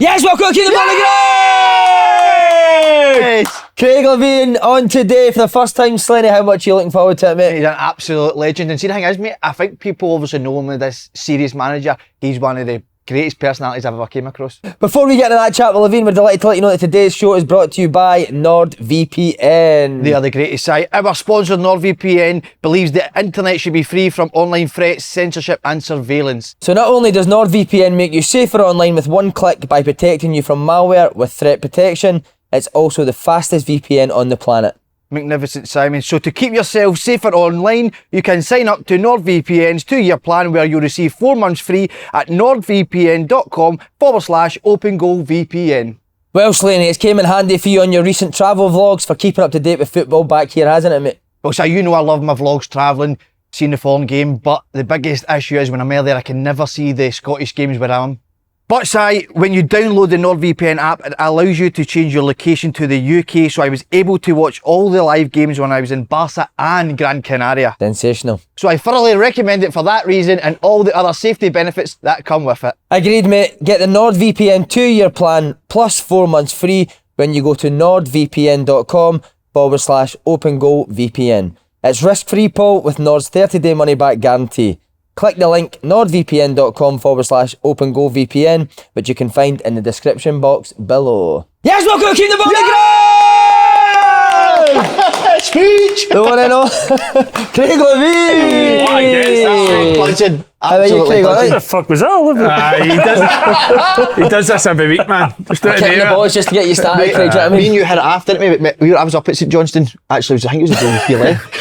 Yes, welcome to the BULLARD. Craig Levein on today for the first time. Slaney, how much are you looking forward to it, mate? He's an absolute legend. And see, the thing is, mate, I think people obviously know him as this serious manager. He's one of the greatest personalities I've ever came across. Before we get into that chat with Levein, we're delighted to let you know that today's show is brought to you by NordVPN. They are the greatest site. Our sponsor, NordVPN, believes the internet should be free from online threats, censorship and surveillance. So not only does NordVPN make you safer online with one click by protecting you from malware with threat protection, it's also the fastest VPN on the planet. Magnificent, Simon. So to keep yourself safer online, you can sign up to NordVPN's 2-year plan where you'll receive 4 months free at nordvpn.com/OpenGoalVPN. Well, Slaney, it's came in handy for you on your recent travel vlogs for keeping up to date with football back here, hasn't it, mate? Well, so you know I love my vlogs travelling, seeing the foreign game, but the biggest issue is when I'm there, I can never see the Scottish games where I am. But Si, when you download the NordVPN app, it allows you to change your location to the UK, so I was able to watch all the live games when I was in Barca and Gran Canaria. Sensational. So I thoroughly recommend it for that reason and all the other safety benefits that come with it. Agreed, mate. Get the NordVPN 2-year plan plus 4 months free when you go to nordvpn.com/OpenGoalVPN. It's risk-free, Paul, with Nord's 30-day money-back guarantee. Click the link nordvpn.com/OpenGoalVPN, which you can find in the description box below. Yes, welcome to Keep the Ball Ground! Speech! The one and all, Craig Levein! What a guess, Punching. How are you, Craig? What the fuck was that all about? He does this every week, man. Just out Kicking the there. balls just to get you started, Craig. Do you know what I Me mean? and you had it after it, mate. I was up at St Johnstone. Actually, I think it was the day before you left.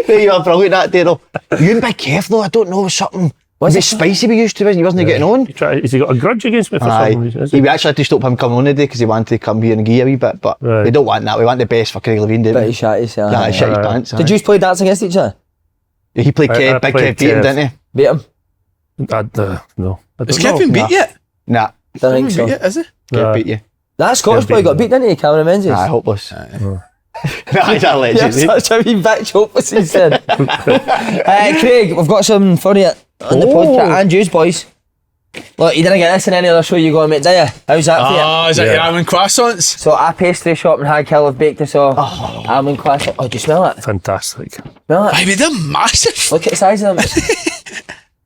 There you are, brilliant that day though. You and Big Kev though, I don't know, something. Was it spicy we used to, he wasn't getting on? Has he got a grudge against me for some reason? We actually had to stop him coming on today because he wanted to come here and give a wee bit, but we don't want that. We want the best for Craig Levein, don't Bit we? of shitty, yeah. Yeah, shit his pants. Did you play darts against each other? He played Kev, Big Kev beat him, didn't he? Beat him? No. Has Kevin beat yet? Nah. Don't think so. Beat yet, is he? Kev beat you. That Scottish boy got beat, didn't he? Cameron Menzies? Nah, hopeless. Nah, he's a legend. You're such a wee bitch, hopeless, he said. Craig, we've got something for you on the podcast and yous, boys. Look, you didn't get this in any other show you go on, mate, do you? How's that for you? Oh, is that your almond croissants? So, our pastry shop in Hag Hill have baked us all almond croissant. Oh, do you smell it? Fantastic. Smell it? Baby, they're massive. Look at the size of them.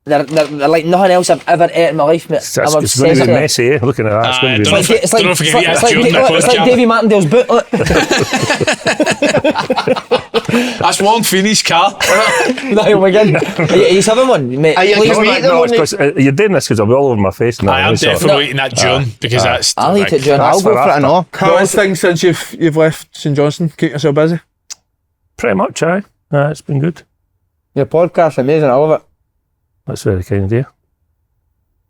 They're like nothing else I've ever ate in my life, mate. It's going to be messy, eh? Looking at that, it's going to be messy. It's like Davy Martindale's boot. Look. That's one Feeney's car. No, we're good. Are you having one, mate? Are you Please. gonna eat them? You're doing this because I'll be all over my face now. I am definitely eating that June because that's. I'll eat it, John. I'll go for it and all. How is things since you've left St Johnstone? Keep yourself busy. Pretty much, aye. It's been good. Your podcast's amazing, I love it. That's very kind of you.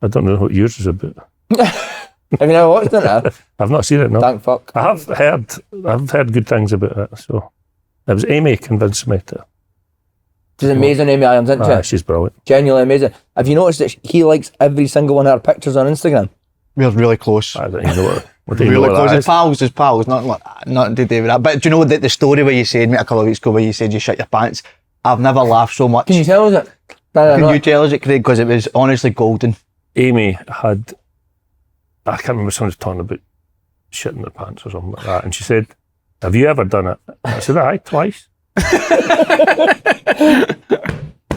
I don't know what yours is about. Have you never watched it? I've not seen it, no. Thank fuck. I've heard good things about it, so it was Amy convinced me to. She's amazing, Amy Irons, isn't she? She's brilliant. Genuinely amazing. Have you noticed that he likes every single one of her pictures on Instagram? We're really close. I don't even know what do you Really know what close. that As pals, nothing to do with that. But do you know the story where you said, mate, a couple of weeks ago where you said you shit your pants? I've never laughed so much. Can you tell us it? Can you tell us it, Craig? Because it was honestly golden. Amy had, I can't remember, someone was talking about shitting their pants or something like that, and she said, have you ever done it? I said, aye, twice.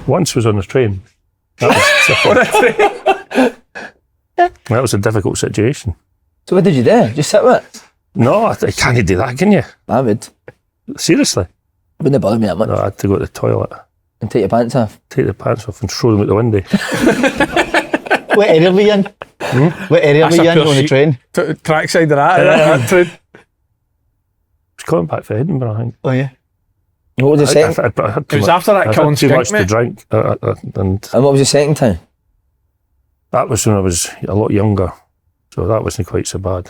Once was on a train. That was a difficult situation. So what did you do? Just sit with it? No, I can't do that, can you? I would. Seriously? Wouldn't bother me that much. No, I had to go to the toilet, And take your pants off. take the pants off and throw them out the window. What area were you in? What area were you in on the train? Trackside of that train. I was coming back from Edinburgh, I think. Oh yeah. What was the second? I had It was after that I killing had too much skink, to mate. drink, and And what was the second time? that was when I was a lot younger, so that wasn't quite so bad.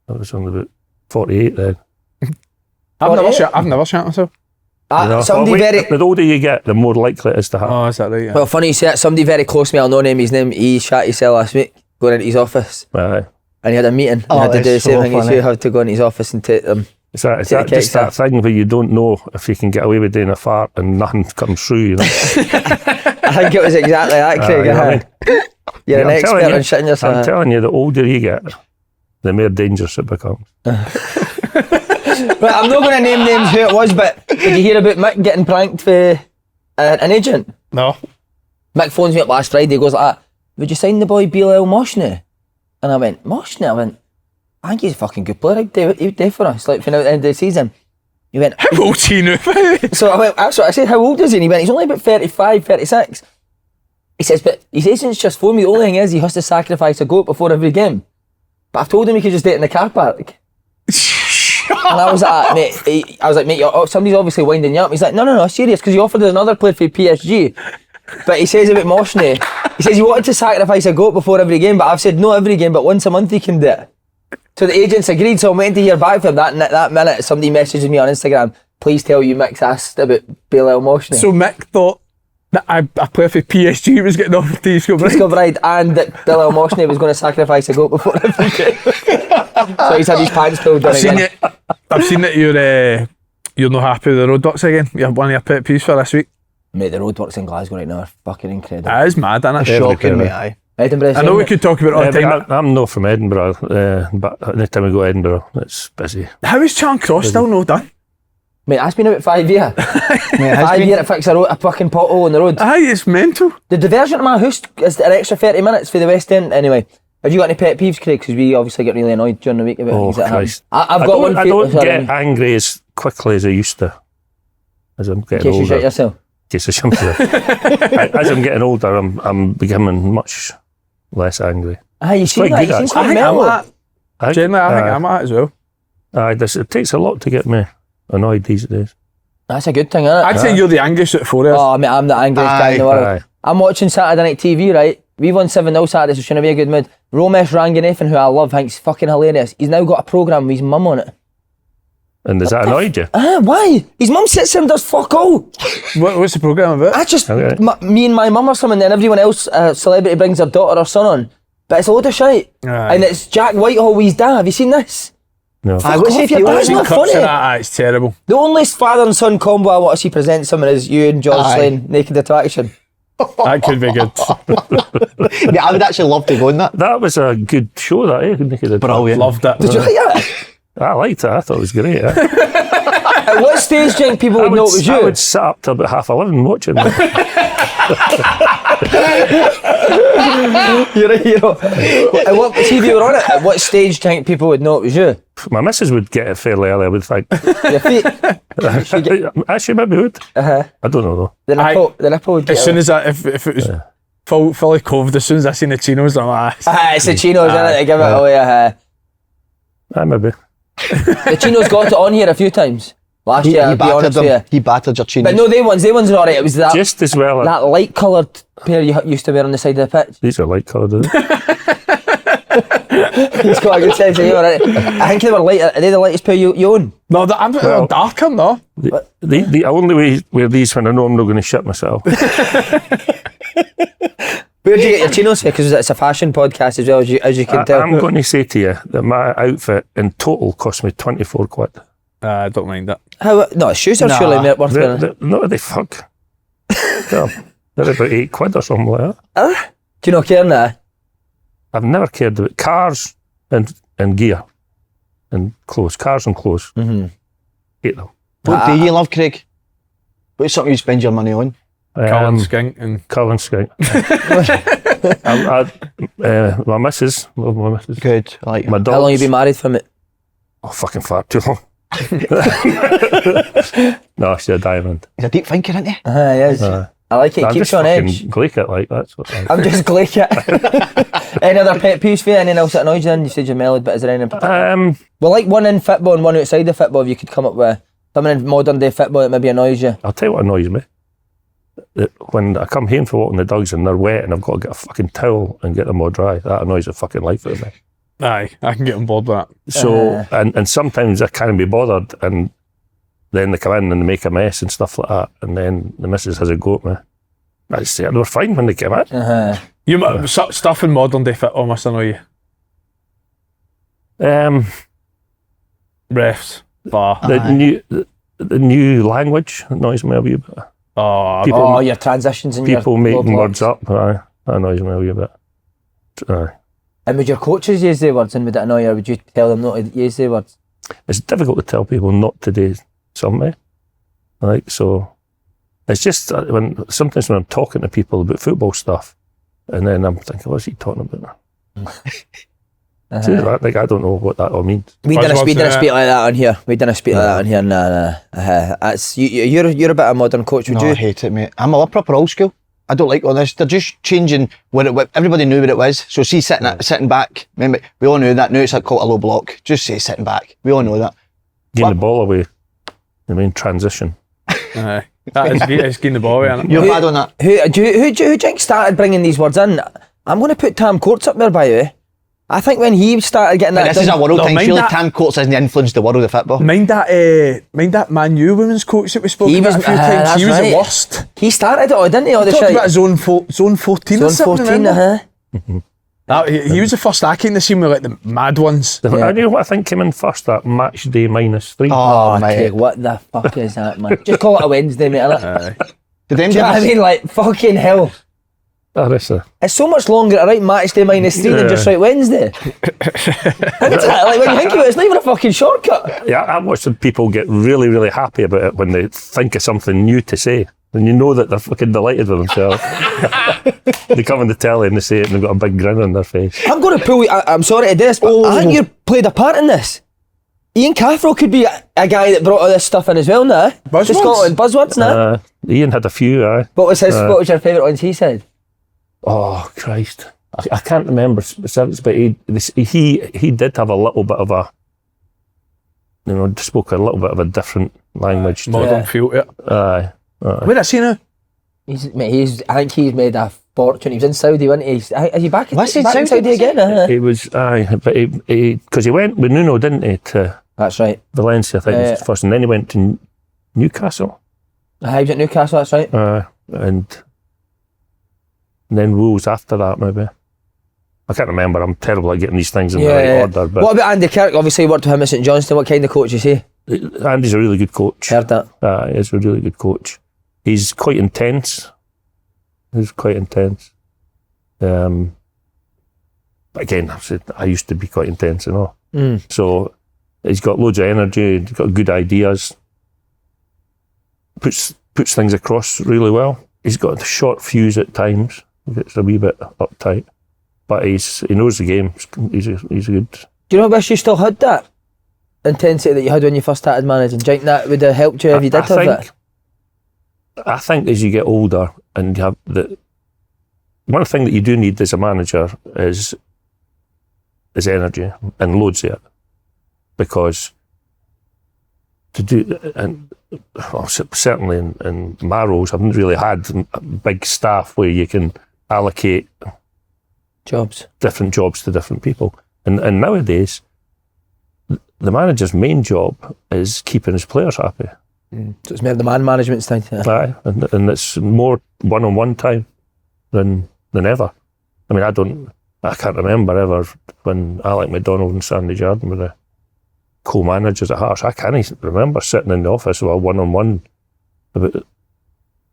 I was only about 48 then. I've never shot myself. You know? Somebody very... The older you get, the more likely it is to happen. Oh, is that right? Yeah. Well, funny you say that. Somebody very close to me, I'll know his name, he shat himself last week, going into his office. Right. And he had a meeting. He had to do the same thing as you, had to go into his office and take them. Is that just that thing where you don't know if you can get away with doing a fart and nothing comes through, you know? I think it was exactly that, Craig. you know what I mean? You're an I'm expert telling you- on shitting yourself. I'm telling you, the older you get, the more dangerous it becomes. But I'm not going to name names who it was, but did you hear about Mick getting pranked for an agent? No. Mick phones me up last Friday, goes like that, would you sign the boy Bilal Moshney? And I went, Moshney? I went, I think he's a fucking good player. He'd do for us, like, for now at the end of the season. He went, How old's he now? so I went, that's what I said, how old is he? And he went, he's only about 35, 36. He says, but his agent's just phoned me. The only thing is, he has to sacrifice a goat before every game. But I've told him he could just do it in the car park. And I was like, mate, somebody's obviously winding you up. He's like, no, serious, because he offered us another player for PSG. But he says about Moshney, he says he wanted to sacrifice a goat before every game, but I've said no every game, but once a month he can do it. So the agents agreed, so I'm waiting to hear back from him. That minute, somebody messages me on Instagram, please tell you Mick's asked about Bilal Moshney. So Mick thought that a player for PSG was getting offered to Scott Scott Bride, and that Bilal Moshney was going to sacrifice a goat before every game. So he's had his pants pulled down again. I've seen that you're not happy with the roadworks again. You have one of your pet peeves for this week. Mate, the roadworks in Glasgow right now are fucking incredible. That is mad, isn't it? Shocking, mate, aye. Edinburgh's I know we could talk about it all the time. I'm not from Edinburgh, but anytime we go to Edinburgh, it's busy. How is Charing Cross still not done? Mate, that's been about 5 years. Mate, it has 5 been. years to fix a fucking pothole on the road. Aye, it's mental. The diversion to my house is an extra 30 minutes for the West End. Anyway, have you got any pet peeves, Craig? Because we obviously get really annoyed during the week about things that happen. Christ. I've got one. I don't get angry as quickly as I used to. As I'm In getting case you shit older. yourself. As I'm getting older, I'm becoming much less angry. Aye, you seem quite that. good, You seem I quite think I'm mellow. at. Generally, I think I'm at as well. It takes a lot to get me annoyed these days. That's a good thing, isn't it? I'd say you're the angriest at 4 years. Oh, mate, I'm the angriest guy in the world. Aye. I'm watching Saturday Night TV, right? We won 7-0 Saturday, so shouldn't be a good mood. Romesh Ranganathan, who I love, thinks fucking hilarious. He's now got a programme with his mum on it. And does that annoy you? Why? His mum sits there and does fuck all. What's the programme about? I just, Okay. me and my mum or something, then everyone else, celebrity brings their daughter or son on. But it's a load of shite. Aye. And it's Jack Whitehall with his dad. Have you seen this? No. Aye, what's off, if your you dad's watch not Cuts funny? of that, aye, it's terrible. The only father and son combo I want to see present someone is you and Johnstone, Naked Attraction. That could be good. Mate, I would actually love to go on that. That was a good show, that, eh? Naked Attraction. Brilliant. Loved it. Did you like that? I liked it. I thought it was great. Eh? At what stage do you think people would know it was I you? would sit up till about 11:30 watching it. You're a hero. At what, see if you were on it, at what stage do you think people would know it was you? My missus would get it fairly early, I would think. Your feet? Actually, maybe would. Uh-huh. I don't know, though. The nipple would get As soon as if it was fully COVID, as soon as I seen the chinos, I'm like, it's the chinos, innit? They give it away. Maybe. The chinos got it on here a few times. Last year, I'll be honest with you. He battered your chin. But no, they ones are alright. It was that Just as well. that light coloured pair you used to wear on the side of the pitch. These are light coloured, isn't it? He's got a good sense of humour, right? I think they were light. Are they the lightest pair you own? no, I'm darker, no. The only way wear these when I know I'm not going to shit myself. Where do you get your chinos here? Because it's a fashion podcast as well, as you can tell. I'm going to say to you that my outfit in total cost me 24 quid. I don't mind that. How? No, shoes are surely more worth wearing. No, they fuck. they're about 8 quid or something like that. Do you not care now? I've never cared about cars and gear and clothes. Cars and clothes. Mm-hmm. Hate them. What do you love, Craig? What's something you spend your money on? Colin Skink and Colin Skink. My missus, love my missus. Good. I like My it. dogs. How long you been married for, mate? Oh, fucking far too long. No, she's a diamond. He's a deep thinker, isn't he? Yes. I like it. I'm Keeps just you on fucking edge. Gleek it, like that's what I'm just glick it. Any other pet peeves for you? Anything else that annoys you? Then you said you're mellowed, but is there anything? Well, like one in football and one outside of football. If you could come up with something in modern day football that maybe annoys you. I'll tell you what annoys me. That when I come home for walking the dogs and they're wet and I've got to get a fucking towel and get them all dry, that annoys the fucking life out of me. aye, I can get on board with that. So, and sometimes I can't be bothered, and then they come in and they make a mess and stuff like that, and then the missus has a go at me. I just say, they were fine when they came in. You stuff in modern day football must annoy you. Refs, bar. The new language annoys me a wee bit. Your transitions and people your making low words blocks. up. That annoys me a wee bit. And would your coaches use the words, and would it annoy you, or would you tell them not to use the words? It's difficult to tell people not to do something. So it's just sometimes when I'm talking to people about football stuff, and then I'm thinking, what's he talking about? I don't know what that all means. We didn't speak like that on here. Nah. That's you're a bit of a modern coach. Would you? I hate it, mate. I'm a proper old school. I don't like all this. They're just changing what everybody knew what it was. So see, sitting back. Remember, we all knew that. Now it's called a low block. Just say sitting back. We all know that. Getting the ball away. Transition. That is getting the ball away. You're bad on that. Who do you think started bringing these words in? I'm going to put Tam Courts up there, by the way. I think when he started getting that. This is a world thing. Surely Tam Courts hasn't influenced the world of football. Mind that Man U women's coach that we spoke about a few times. He was the worst. He started it all, didn't he? All the Talked shit. about zone 14. Zone 14, He was the first I came to see with the mad ones. I know what I think came in first, that match day -3. Oh, mate. What the fuck is that, man? Just call it a Wednesday, mate. Did them Do you know what I mean? Like, fucking hell. It's so much longer to write match day -3 than just write Wednesday. Like, when you think of it, it's not even a fucking shortcut. Yeah, I've watched people get really, really happy about it when they think of something new to say. And you know that they're fucking delighted with themselves. They come on the telly and they say it and they've got a big grin on their face. I'm going to pull you, I'm sorry to do this, but I think you played a part in this. Ian Cathro could be a guy that brought all this stuff in as well now. Buzzwords? Scotland buzzwords now. Ian had a few, What was your favourite ones he said? Oh, Christ. I can't remember specifics, but he did have a little bit of a, spoke a little bit of a different language. Modern feel to it. Aye. Where I see now? I think he's made a fortune. He was in Saudi, wasn't he? Is he back in Saudi again? He was, but because he went with Nuno, didn't he, to That's right. Valencia, I think was his first, and then he went to Newcastle. He was at Newcastle, that's right. And then Wolves after that, maybe. I can't remember. I'm terrible at getting these things in the right order. But what about Andy Kirk? Obviously, you worked with him at St Johnstone. What kind of coach is he? Andy's a really good coach. Heard that. He's a really good coach. He's quite intense. But again, I used to be quite intense, So he's got loads of energy. He's got good ideas. Puts things across really well. He's got a short fuse at times. He gets a wee bit uptight, but he knows the game. He's good. Do you know, wish you still had that intensity that you had when you first started managing? Do you think that would have helped you if you did have it? I think as you get older and you have one thing that you do need as a manager is energy and loads of it, because to do certainly in my roles, I haven't really had a big staff where you can allocate different jobs to different people, and nowadays the manager's main job is keeping his players happy. So it's more the man management side. Aye, and it's more one-on-one time than ever. I mean, I can't remember ever when Alec McDonald and Sandy Jardine were the co-managers at Hearts. I can't even remember sitting in the office with a one-on-one about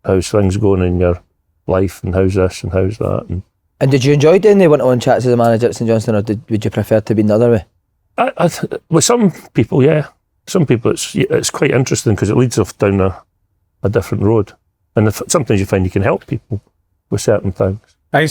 how's things going in your life and how's this and how's that. And did you enjoy doing the one-on-one chats as a manager at St Johnstone, or would you prefer to be the other way? With some people, yeah. Some people, it's quite interesting because it leads off down a different road. And sometimes you find you can help people with certain things. I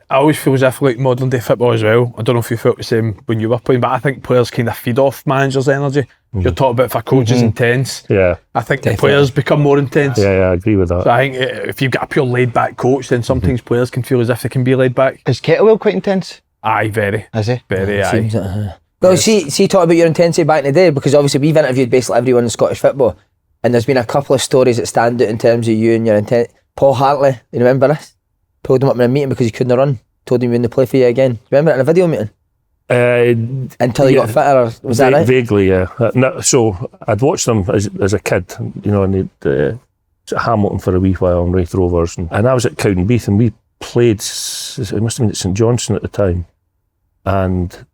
always feel as if, like, modern day football as well, I don't know if you felt the same when you were playing, but I think players kind of feed off managers' energy. You're talking about if a coach is intense. Yeah. I think the players become more intense. Yeah, I agree with that. So I think if you've got a pure laid back coach, then sometimes players can feel as if they can be laid back. Is Kettlewell quite intense? Aye, very. Is he? Very, aye. Well, see, talk about your intensity back in the day, because obviously we've interviewed basically everyone in Scottish football, and there's been a couple of stories that stand out in terms of you and your intent. Paul Hartley, you remember this? Pulled him up in a meeting because he couldn't run. Told him he wouldn't play for you again. Remember it in a video meeting? Until he got fitter, or was that right? Vaguely, yeah. So I'd watched them as a kid, and they'd at Hamilton for a wee while and Wraith Rovers, and I was at Cowdenbeath, and we played. It must have been at St Johnstone at the time, and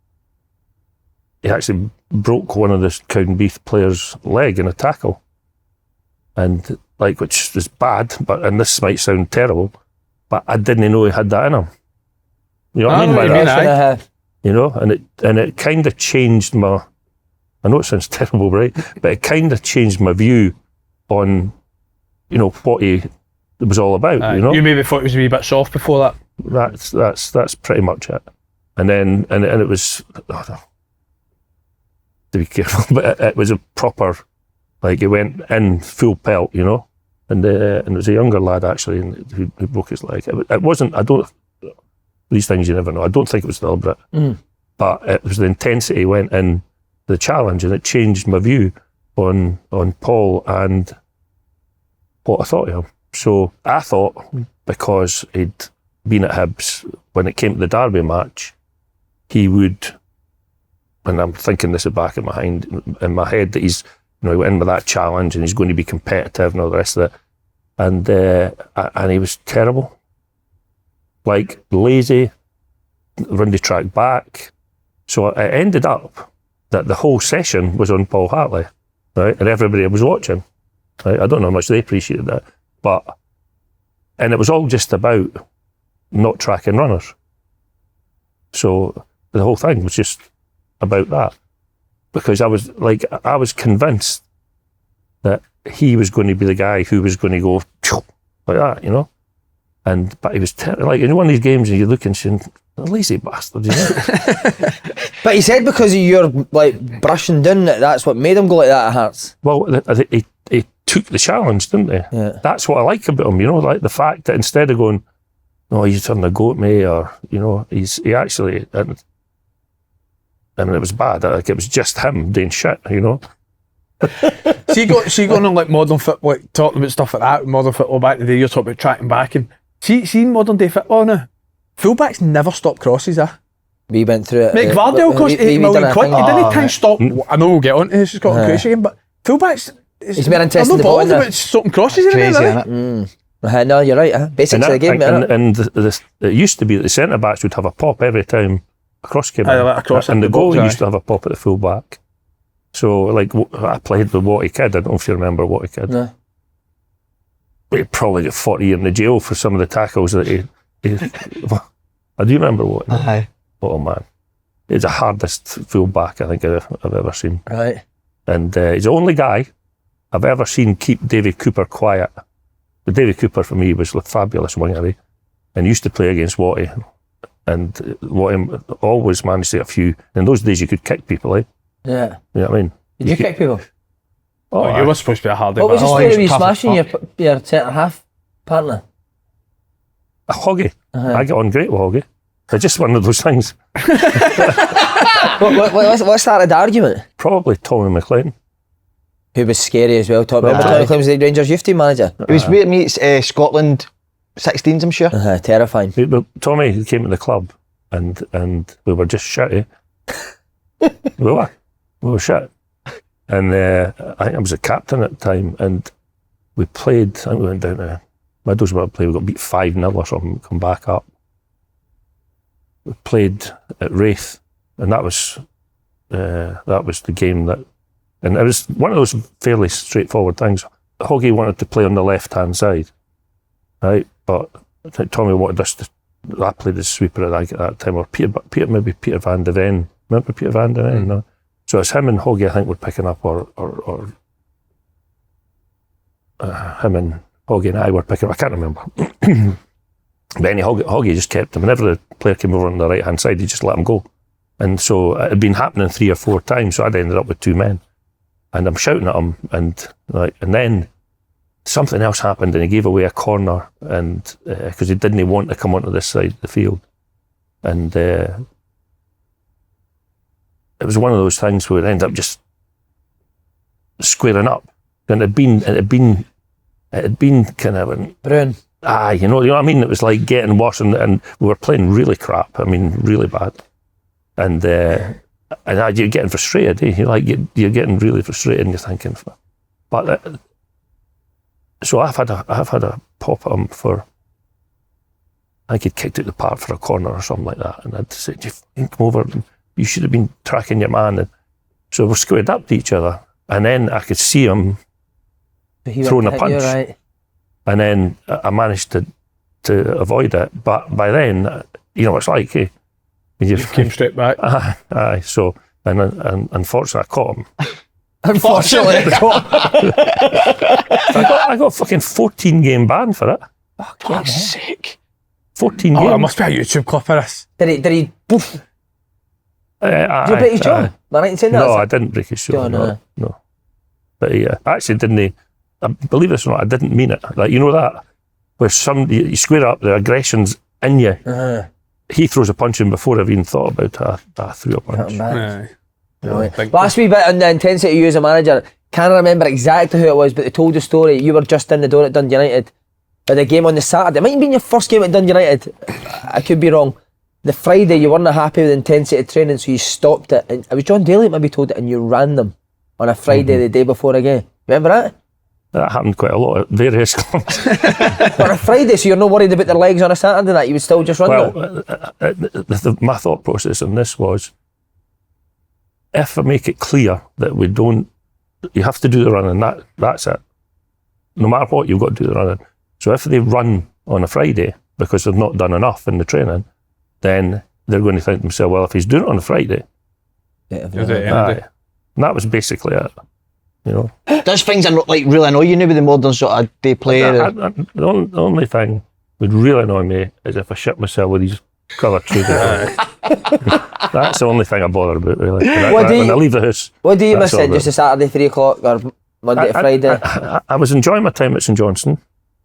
he actually broke one of the Cowdenbeath players' leg in a tackle, and like, which is bad, and this might sound terrible, but I didn't know he had that in him. You know what I mean by that? You know, and it kind of changed my, I know it sounds terrible, right? But it kind of changed my view on, you know, what he was all about, you know? You maybe thought he was a wee bit soft before that? That's pretty much it. And then, and it was, to be careful, but it was a proper, like, he went in full pelt, you know? And it was a younger lad, actually, who broke his leg. It wasn't, these things you never know. I don't think it was deliberate. But it was the intensity he went in the challenge, and it changed my view on Paul and what I thought of him. So I thought, because he'd been at Hibs, when it came to the Derby match, he would, and I'm thinking this is back in my head, that he's, you know, he went in with that challenge and he's going to be competitive and all the rest of it. And he was terrible. Like, lazy, run the track back. So it ended up that the whole session was on Paul Hartley, right? And everybody was watching. Right? I don't know how much they appreciated that. And it was all just about not tracking runners. So the whole thing was just about that. Because I was convinced that he was going to be the guy who was going to go like that, you know? But he was like, in one of these games, and you look and saying, lazy bastard, you know? But he said because of your, like, brushing down, that's what made him go like that at Hearts. Well, he took the challenge, didn't he? Yeah. That's what I like about him, you know, like the fact that instead of going, oh, he's turned a goat at me, or, you know, he actually, and I mean, it was bad. Like, it was just him doing shit, you know? See, going on, like, modern football, like, talking about stuff like that, modern football back in the day, you're talking about tracking back, and see modern day football now, fullbacks never stop crosses, We went through it. Mick Vardell cost 8 million quid. He didn't try and stop. I know we'll get on to this Scotland Croatia game, but fullbacks, It's more interesting I'm the not ball bothered in about stopping crosses in Crazy, it. isn't it? No, you're right. Basics of the game, and it used to be that the centre backs would have a pop every time a cross came in, and the goalie used to have a pop at the full back. So, like, I played with Watty Kidd. I don't know if you remember Watty Kidd. No. He probably got 40 years in the jail for some of the tackles that he I do remember Watty. Aye. Oh man, he's the hardest full back I think I've ever seen. Right. And he's the only guy I've ever seen keep David Cooper quiet. But David Cooper for me was a fabulous winger, and used to play against Watty, and Watty always managed to get a few. In those days you could kick people, Yeah. You know what I mean? Did you kick people? Oh, you were supposed to be a hard What was the Oh, story he of was you tough as smashing your centre half partner? A Hoggy. I get on great with Hoggy. It's just one of those things. What started the argument? Probably Tommy McLean. Who was scary as well. Remember Tommy McLean was the Rangers youth team manager? He was with me at Scotland 16s, I'm sure. Terrifying. Tommy came to the club and we were just shitty. we were shit. And I think I was a captain at the time, and we played, I think we went down to Middlesbrough, we got beat 5-0 or something, come back up. We played at Wraith, and that was the game that, and it was one of those fairly straightforward things. Hoggy wanted to play on the left-hand side, right? But I think Tommy wanted us to, I played as sweeper at that time, or Peter Van de Ven. Remember Peter Van de Ven? No? So it's him and Hoggy, I think, were picking up, or him and Hoggy and I were picking up, I can't remember. But anyway, Hoggy just kept him. Whenever the player came over on the right-hand side, he just let him go. And so it had been happening 3 or 4 times, so I'd ended up with 2 men. And I'm shouting at him, and then something else happened, and he gave away a corner, and because he didn't want to come onto this side of the field. And it was one of those things where it ended up just squaring up. And it had been kind of Brown. You know what I mean? It was like getting worse, and we were playing really crap. I mean, really bad. And you're getting frustrated. You're getting really frustrated, and you're thinking. But so I've had a pop at him for. I think he'd kicked out the park for a corner or something like that, and I'd said, "You come over. You should have been tracking your man." And so we're squared up to each other, and then I could see him throwing a punch. Right. And then I managed to avoid it. But by then, you know what it's like, eh? You came straight back. Aye. So, and unfortunately, I caught him. Unfortunately, I got a fucking 14 game ban for it. Fuck's sake. 14 Oh, games. there must be a YouTube clip of this. Did he? Poof. Did Aye, you break his jaw? aye. Am I right in saying that? No, I didn't break his jaw. Jaw, No. But he actually didn't. Believe this or not, I didn't mean it. Like, you know that where somebody you square up, the aggression's in you. He throws a punch in before I've even thought about it. I threw a punch. Last wee bit on the intensity you as a manager. Can't remember exactly who it was, but they told the story. You were just in the door at Dundee United. But the game on the Saturday, it might have been your first game at Dundee United. I could be wrong. The Friday, you weren't happy with the intensity of training, so you stopped it. And it was John Daly that maybe told it, and you ran them on a Friday, the day before a game. Remember that? That happened quite a lot at various clubs. But on a Friday, so you're not worried about their legs on a Saturday, that you would still just run them? My thought process on this was, if I make it clear that we don't, you have to do the running, that's it. No matter what, you've got to do the running. So if they run on a Friday because they've not done enough in the training, then they're going to think to themselves, well, if he's doing it on a Friday, Yeah, and that was basically it. You know, Does things like really annoy you now with the modern sort of day play? the only thing would really annoy me is if I shit myself with these colour trousers. That's the only thing I bother about, really. When I leave the house. What do you that's miss all then? Just a Saturday, 3 o'clock, or Monday to Friday? I was enjoying my time at St Johnstone.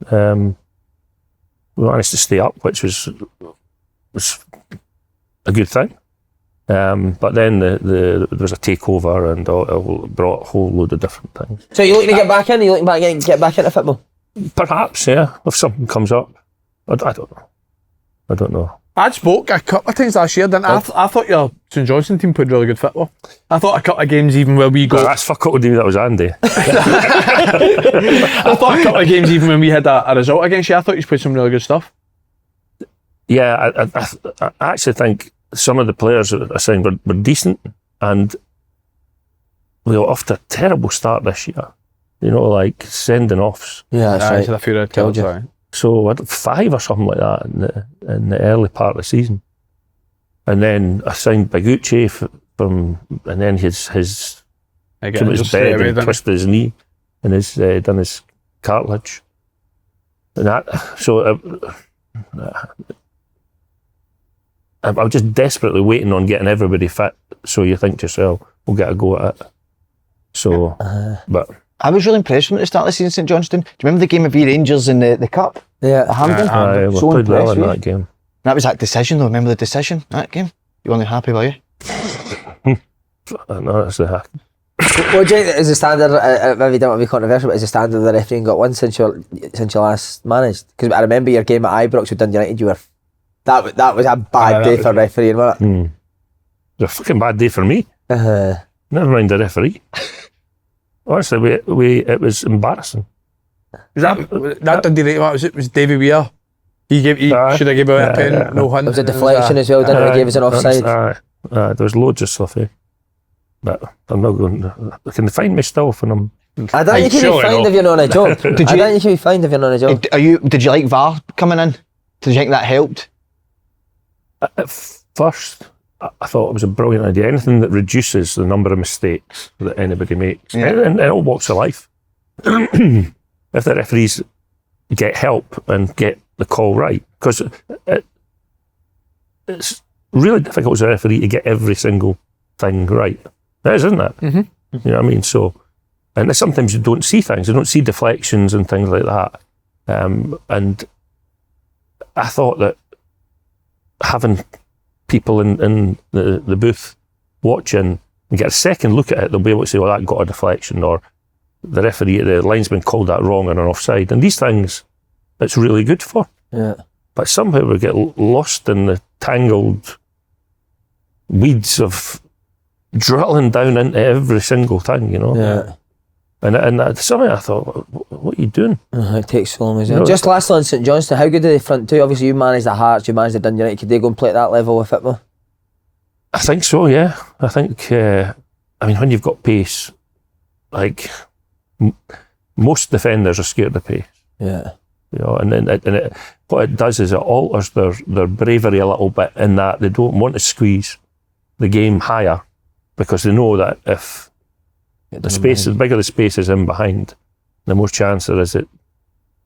We managed to stay up, which was a good thing. But then there was a takeover and it brought a whole load of different things. So you're looking to get back in? Are you looking back in, get back into football? Perhaps, yeah. If something comes up. I don't know. I spoke a couple of times last year, didn't I? I thought your St Johnstone team played really good football. I thought a couple of games even where we Well, got... that's fuck all to do, that was Andy. I thought a couple of games even when we had a result against you, I thought you played some really good stuff. Yeah, I actually think some of the players that I signed were decent, and we got off to a terrible start this year. You know, like sending offs. Yeah, that's right. I feel I Told you. you. So I had 5 or something like that in the early part of the season, and then I signed Bigucci from, and then his came to his bed and twisted his knee and his done his cartilage, and that. So I was just desperately waiting on getting everybody fit. So you think to yourself, we'll get a go at it. So, but. I was really impressed when at the start of the season, St Johnstone. Do you remember the game of Rangers in the Cup? Yeah. At Hampden? We So played well impressed in with that you. game. That was that decision though, remember the decision, that game? You weren't happy, were you? No, that's the hack. What do you think is the standard, maybe don't want to be controversial, but is the standard the refereeing got one since you last managed? Because I remember your game at Ibrox with Dundee United, that was a bad day for refereeing, wasn't it? It was a fucking bad day for me. Never mind the referee. Honestly, it was embarrassing. Was that Dundee United? What was it? Was Davy Weir? He should have given away a pen. No hunt. It was a deflection as well, didn't it? He gave us an offside. There was loads of stuff, But I'm not going. Can they find me still for them? I don't think you can be fined if you're not on a job. I don't think you can be fined if you're not on a job. Did you like VAR coming in? Did you think that helped? At first, I thought it was a brilliant idea. Anything that reduces the number of mistakes that anybody makes, in all walks of life. If the referees get help and get the call right, because it's really difficult as a referee to get every single thing right. It is, isn't it? Mm-hmm. You know what I mean? So, and sometimes you don't see things. You don't see deflections and things like that. And I thought that having people in the booth watching and get a second look at it, they'll be able to say, well, that got a deflection, or the referee, the linesman called that wrong and an offside. And these things, it's really good for. Yeah. But somehow we get lost in the tangled weeds of drilling down into every single thing, you know. Yeah. And something I thought, what are you doing? It takes so long as well. No, Just lastly on St Johnstone, how good are they front two? Obviously you managed the Hearts, you managed the Dundee United. Could they go and play at that level with football? I think so, yeah. I think, I mean, when you've got pace, like most defenders are scared of pace. Yeah. You know, and then what it does is it alters their bravery a little bit in that they don't want to squeeze the game higher because they know that if the bigger the space is in behind, the more chance there is that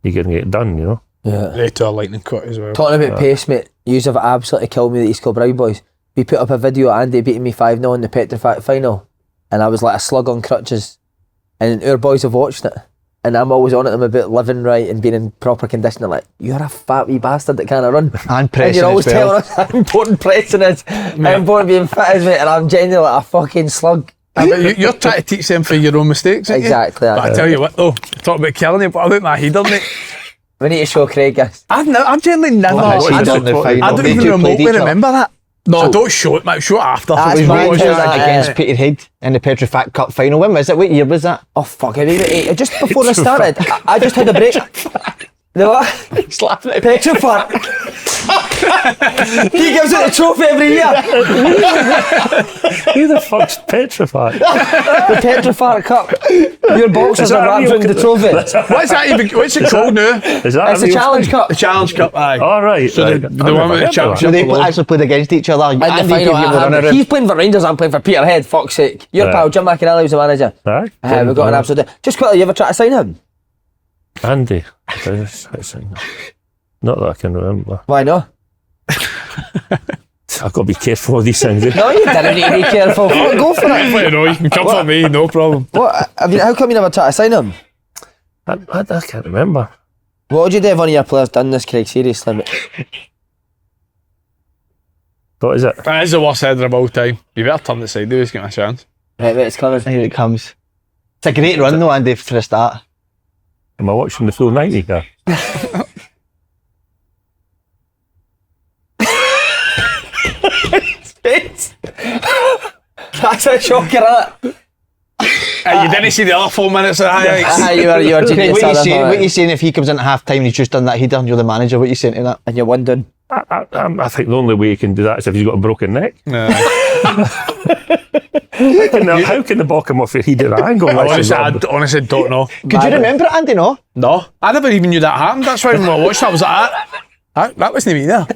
you're going to get it done, you know. Yeah. They to a lightning cut as well. Talking about pace, mate, you have absolutely killed me, the East Kilbride boys. We put up a video of Andy beating me 5-0 in the Petrified final, and I was like a slug on crutches, and our boys have watched it, and I'm always on at them about living right and being in proper condition. They're like, you're a fat wee bastard that can't run. And pressing And you're always as well. telling us how important pressing is, how important being fit is, mate, and I'm genuinely like a fucking slug. You're trying to teach them for your own mistakes, aren't you? Exactly. But I tell you what though, talk about killing you, but about my header, mate. We need to show Craig this. I've generally never. What has I he done in the final? don't They even two played remotely each other. remember that. No, don't show it, mate. Show it after. That's It was mad, Rangers yeah. against Peterhead in the Petrified Cup final. When was it? What year was that? Oh fuck it, just before I started, I just had a break. The what? Slapping it. Petrified. He gives it a trophy every year. Who the fuck's Petrified? The Petrified Cup. Your boxers Is are that wrapped real? around the trophy. What's that even? What's it called now? Is that It's a the real Challenge thing? Cup. The Challenge Cup. Aye. All right. So right. the I've one never with the heard of championship. So they Below. actually played against each other. In the Andy final, gave you one around. he's playing for Rangers, I'm playing for Peterhead, fuck's sake. Your Right. pal Jim McInally was the manager. that. We've got an absolute... Just quickly, you ever try to sign him? Andy. Not that I can remember. Why not? I've got to be careful with these things. No, you didn't need to be careful. Go for it. Well, no, you can come for me, no problem. What? I mean, how come you never try to sign him? I can't remember. What would you do if one of your players done this, Craig? Seriously, mate. What is it? That is the worst header of all time. You better turn the sideways, get my chance. Right, mate, it's coming. Here it comes. It's a great run though, Andy, for the start. Am I watching the full 90 car? That's a shocker, innit? You didn't see the other 4 minutes of the highlights. You were Craig, genius. what you saying if he comes into half time and he's just done that header and you're the manager? What you saying to that? And you're wondering. I think the only way you can do that is if he's got a broken neck. No. How can the ball come off if he did an angle? Honestly, don't know. Could you remember it, Andy? No? No, I never even knew that happened. That's why when I watched that, I was like, that wasn't me there.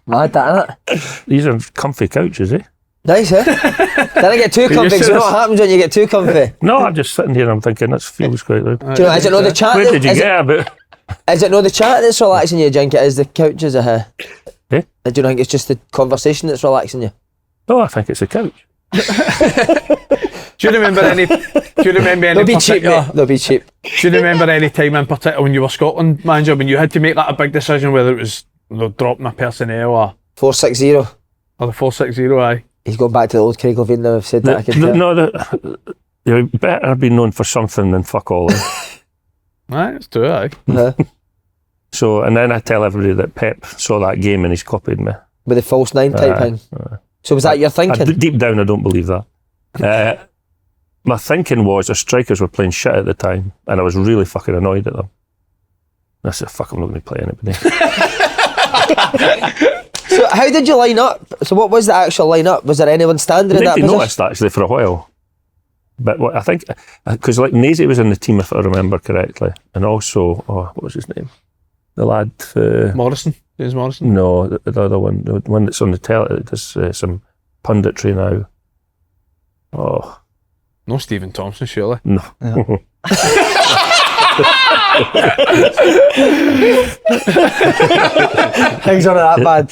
Mad, that, innit? These are comfy couches, eh? Nice, eh? Then I get too comfy. used So to you know what happens when you get too comfy? No, I'm just sitting here and I'm thinking, this feels quite good. Do you know, is it not the chat? Where did you is get about? Is it not the chat that's relaxing you, Jink? It is the couches, Eh? Do you think it's just the conversation that's relaxing you? No, I think it's a couch. Do you remember any? Do you remember any? They'll be cheap, particular? mate. They'll be cheap. Do you remember any time in particular when you were Scotland manager when you had to make that a big decision, whether it was dropping a personnel or 460. the 460? Aye. He's going back to the old Craig Levein now. I've said that. I can tell. You better be known for something than fuck all. Aye, it's true. Aye. So, and then I tell everybody that Pep saw that game and he's copied me. With the false nine type thing. So was that your thinking? Deep down, I don't believe that. My thinking was the strikers were playing shit at the time, and I was really fucking annoyed at them. I said, "Fuck, I'm not going to play anybody." So how did you line up? So what was the actual line up? Was there anyone standing in that They position? noticed actually for a while, but what I think because like Nazy was in the team if I remember correctly, and also what was his name? The lad Morrison, James Morrison. No, the other one, the one that's on the telly that does some punditry now. Oh No, Stephen Thompson, surely. no. Things aren't that bad.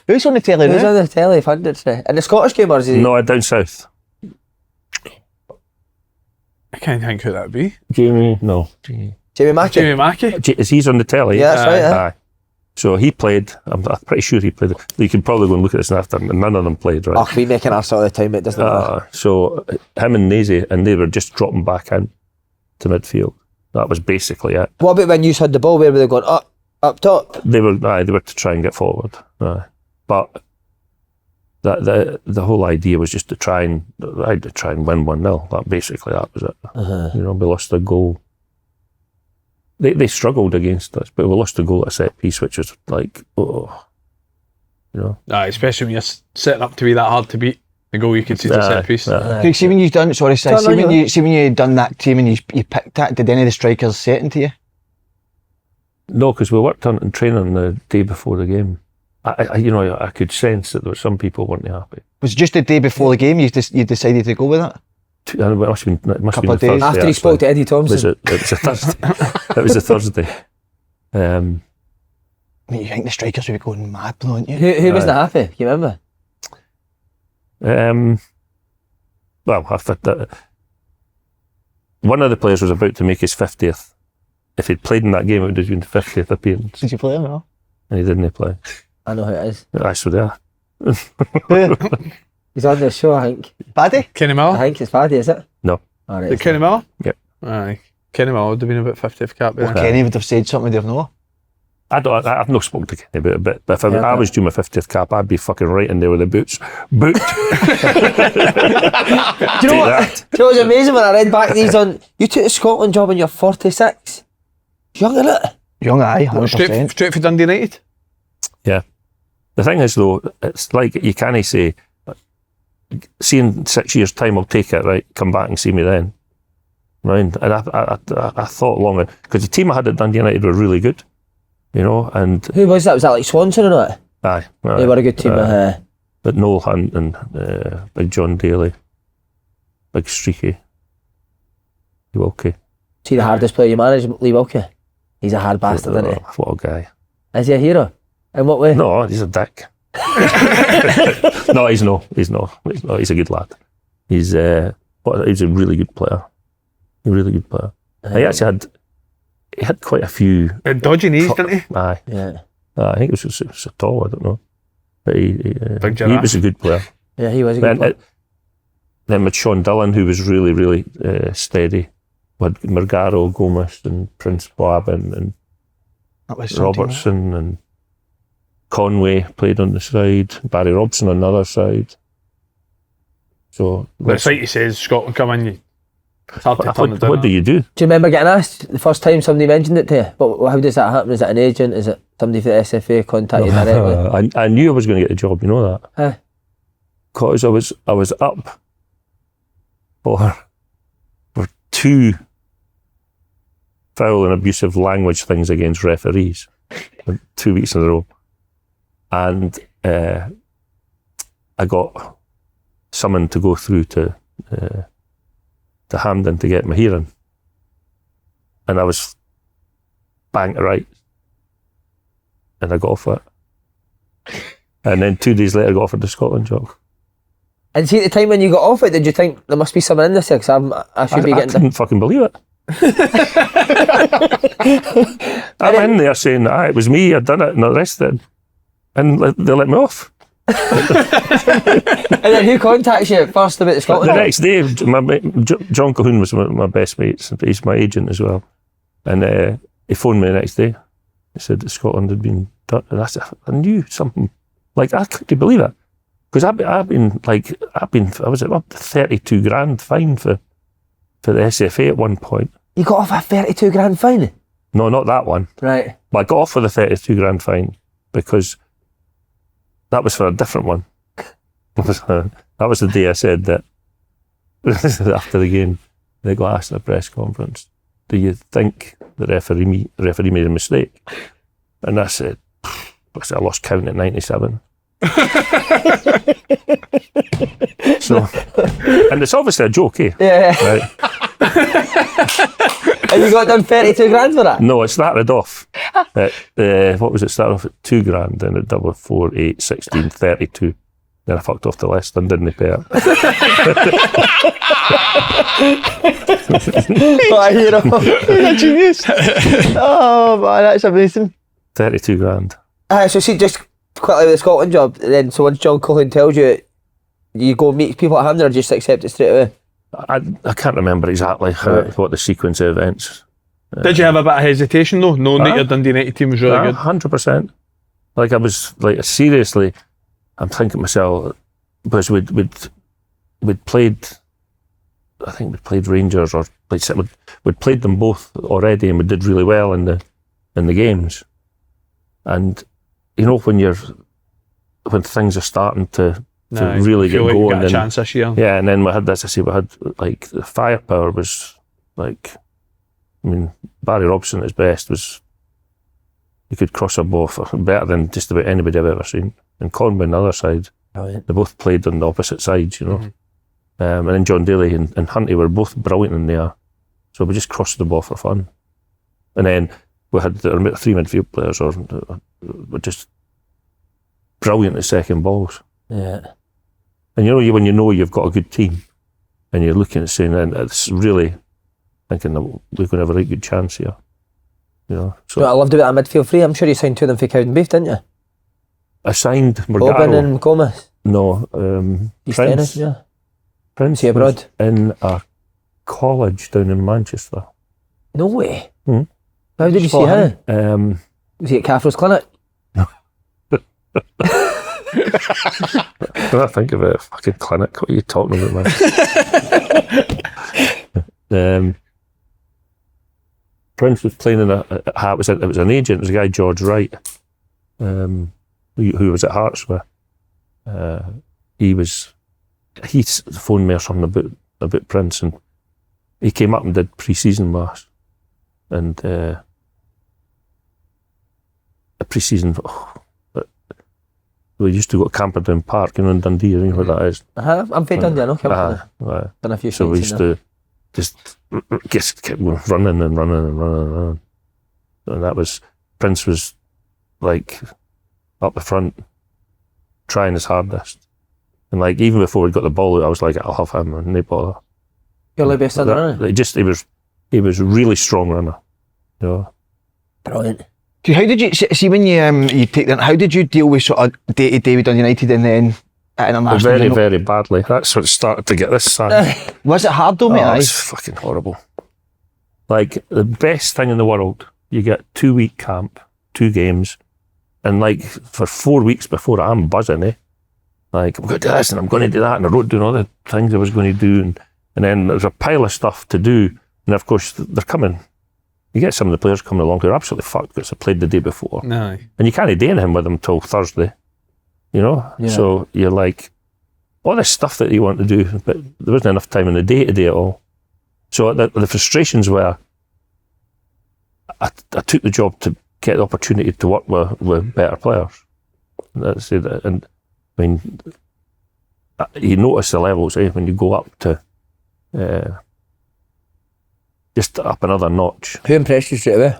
Who's on the telly Who's now? on the telly? Punditry? In the Scottish game or is he? No, down south. I can't think who that would be. Jamie, no. Jamie Mackey. Jamie Mackey. Is he's on the telly? Yeah, that's right. Yeah. Aye. So he played. I'm pretty sure he played. You can probably go and look at this after. None of them played, right? Oh, we make an arse all the time. It doesn't matter. So him and Nazy, and they were just dropping back in to midfield. That was basically it. What about when you had the ball? Where were they going? Up top? They were to try and get forward. But the whole idea was just to try and win 1-0. That basically that was it. You know, we lost a goal. They struggled against us, but we lost a goal at a set piece, which was like, you know. Aye, especially when you're setting up to be that hard to beat. The goal you could see the set piece. Craig, see when you done, sorry, Si, see when you done that team and you picked that, did any of the strikers say it to you? No, because we worked on it in training the day before the game. I could sense that there were some people weren't happy. Was it just the day before the game you decided to go with that? It must have been Couple of the days. Thursday, After he spoke to Eddie Thompson. It was a Thursday. It was a Thursday. I mean, you think the strikers would be going mad, though, wouldn't you? Who wasn't happy? Can you remember? Well, one of the players was about to make his 50th. If he'd played in that game, it would have been the 50th appearance. Did you play him, no? And he didn't play. I know who it is. I saw that. He's on the show, I think. Paddy? Kenny I Miller? think it's Paddy, is it? No. All right. The Kenny Miller? Yep. Aye. Kenny Miller would have been about 50th cap. Well, Kenny would have said something, they've no. I've not spoken to Kenny about it, but if Yeah, I was due my 50th cap, I'd be fucking right in there with the boots. Boot. Do you know what? Do you know what was amazing when I read back these on? You took the Scotland job when you're 46. Young, isn't it? Young, aye, 100%. Straight for Dundee United? Yeah. The thing is, though, it's like you can't say, see in 6 years' time, I'll take it, right? Come back and see me then. Right? And I thought longer, because the team I had at Dundee United were really good, you know, and... Who was that? Was that like Swanson or not? Aye. They were a good team. But Noel Hunt and Big John Daly, Big Streaky, Wilkie. See the hardest player you managed, Lee Wilkie? He's a hard bastard, isn't he? What a guy. Is he a hero? In what way? No, he's a dick. No, he's not. He's a good lad. He's a really good player. A really good player. He actually had quite a few... Dodgy knees, didn't he? Aye. Yeah. I think it was so tall, I don't know. But he was a good player. Yeah, he was a good player. Then with Sean Dillon, who was really, really steady. With Margaro, Gomez and Prince Boabin and Robertson and Conway played on the side, Barry Robson on the other side. So It's like he says, Scotland come in, it's hard to turn it down. what do you do? Do you remember getting asked the first time somebody mentioned it to you? But how does that happen? Is it an agent? Is it somebody from the SFA contact you directly? I knew I was going to get the job, you know that? Huh? Because I was up for 2 foul and abusive language things against referees 2 weeks in a row. And I got summoned to go through to Hampden to get my hearing. And I was bang to right. And I got off it. And then 2 days later I got offered the Scotland job. And see, at the time when you got off it, did you think there must be something in this here? Because I should be I getting... couldn't fucking believe it. I'm in there saying, it was me, I'd done it, and the rest did. And they let me off. And then who contacts you first about the Scotland? The next day, John Colquhoun was my best mate. He's my agent as well. And he phoned me the next day. He said that Scotland had been done. And I knew something. Like, I couldn't believe it. Because I was up to 32 grand fine for the SFA at one point. You got off a 32 grand fine? No, not that one. Right. But I got off with a 32 grand fine because that was for a different one. That was the day I said that after the game, they got asked at a press conference, do you think the referee made a mistake? And I said, I lost count at 97. So, and it's obviously a joke, eh? Yeah. Right. And you got done 32 grand for that? No, it started off at, what was it, started off at 2 grand, then it doubled 4, 8, 16, 32. Then I fucked off the list and didn't pay it. What a hero. He's a genius. Oh man, that's amazing. 32 grand. So see, just quickly with the Scotland job, then so once John Colquhoun tells you, you go meet people at Hampden or just accept it straight away? I can't remember exactly what the sequence of events. Did you have a bit of hesitation though, knowing that your Dundee United team was really good? 100%. Like I was like seriously, I'm thinking to myself, because we'd played, I think we'd played Rangers or we'd played them both already and we did really well in the games. And you know when things are starting to really get feel like you going. got a chance this year. Yeah, and then we had this. I say we had like the firepower was like. I mean, Barry Robson at his best was. He could cross a ball for better than just about anybody I've ever seen. And Conway on the other side, they both played on the opposite sides, you know. And then John Daly and Hunty were both brilliant in there. So we just crossed the ball for fun. And then we had the 3 midfield players were just brilliant at second balls. Yeah. And you know, when you know you've got a good team and you're looking at saying, and it's really thinking that we're going to have a really good chance here. You know, so What I loved about that midfield three, I'm sure you signed two of them for Cowdenbeath, didn't you? I signed Bobbin and Gomez. No, East Prince. Ennis, yeah. Prince Is he abroad? was in a college down in Manchester. No way. Hmm. How did you see him? Was he at Cathro's clinic? When I think of it, fucking clinic, what are you talking about, man? Prince was playing in it was an agent, it was a guy, George Wright, who was at Hearts with. He phoned me or something about Prince, and he came up and did pre-season with us. And a pre-season, we used to go to Camperdown Park, you know, in Dundee, you know what that is. I'm from Dundee, I know Camperdown. Done a few so we shoots used in there. to just kept going, running and running and running and running. And that was, Prince was like up the front, trying his hardest. And like, even before we got the ball, I was like, I'll have him, and no bother. Purely based on the running? He was a really strong runner. You know? Brilliant. How did you see when you take that? How did you deal with sort of day to day with Dundee United and then at international? Very, very badly. That's what started to get this side. Was it hard though, mate? Oh, it's fucking horrible. Like, the best thing in the world, you get 2 week camp, 2 games, and like for 4 weeks before it, I'm buzzing, eh? Like, I'm going to do this and I'm going to do that, and I wrote down all the things I was going to do, and then there's a pile of stuff to do, and of course they're coming. You get some of the players coming along who are absolutely fucked because they played the day before. No. And you can't do anything with them till Thursday, you know? Yeah. So you're like, all this stuff that you want to do, but there wasn't enough time in the day to do it all. So the frustrations were, I took the job to get the opportunity to work with better players. And I mean, you notice the levels, eh, when you go up to just up another notch. Who impressed you straight away?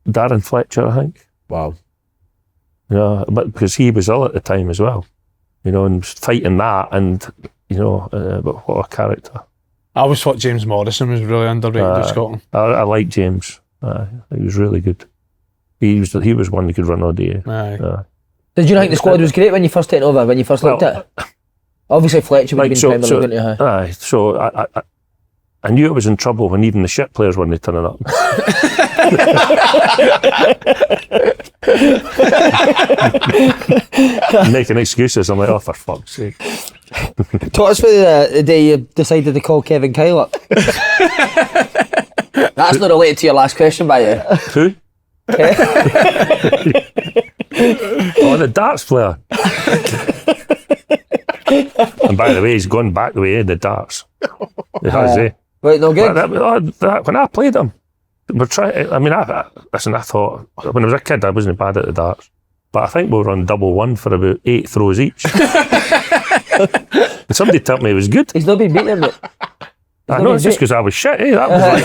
Darren Fletcher, I think. Wow. Yeah, but because he was ill at the time as well, you know, and fighting that, and you know, but what a character. I always thought James Morrison was really underrated in Scotland. I like James. He was really good. He was one who could run all day. Did you think the squad was great when you first taken over, when you first looked at it? Obviously Fletcher would have been Premier League, wouldn't you? Aye, so I knew I was in trouble when even the shit players weren't turning up. Making excuses, I'm like, oh, for fuck's sake. Talk us through the day you decided to call Kevin Kyle up. That's not related to your last question, by you. Who? Oh, the darts player. And by the way, he's gone back the way in the darts. He has, eh? Right, no good. When I played him, we're trying. I mean, I thought when I was a kid, I wasn't bad at the darts, but I think we were on 1-1 for about 8 throws each. And somebody told me he was good. He's not been beaten, mate. I know, it's just because I was shit, eh? That was like...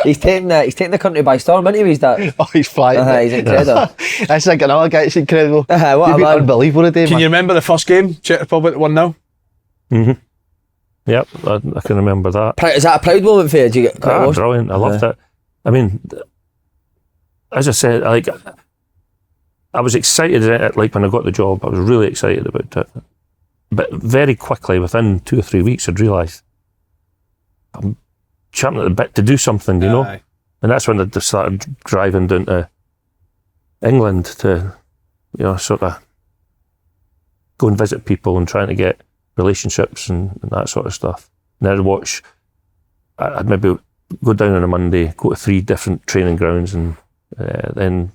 He's taking the country by storm, isn't he? He's that. Oh, he's flying. He's incredible. That's like another guy. It's incredible. What You've a been man. unbelievable today, Can man. you remember the first game, Czech Republic 1-0? Mm-hmm. Yep, I can remember that. Is that a proud moment for you? Did you get quite emotional? Brilliant. I loved it. I mean, as I said, I was excited like when I got the job. I was really excited about it. But very quickly, within 2 or 3 weeks, I'd realised I'm champing at the bit to do something, you know? Aye. And that's when I just started driving down to England to, you know, sort of go and visit people and trying to get relationships and that sort of stuff. And I'd maybe go down on a Monday, go to 3 different training grounds, and then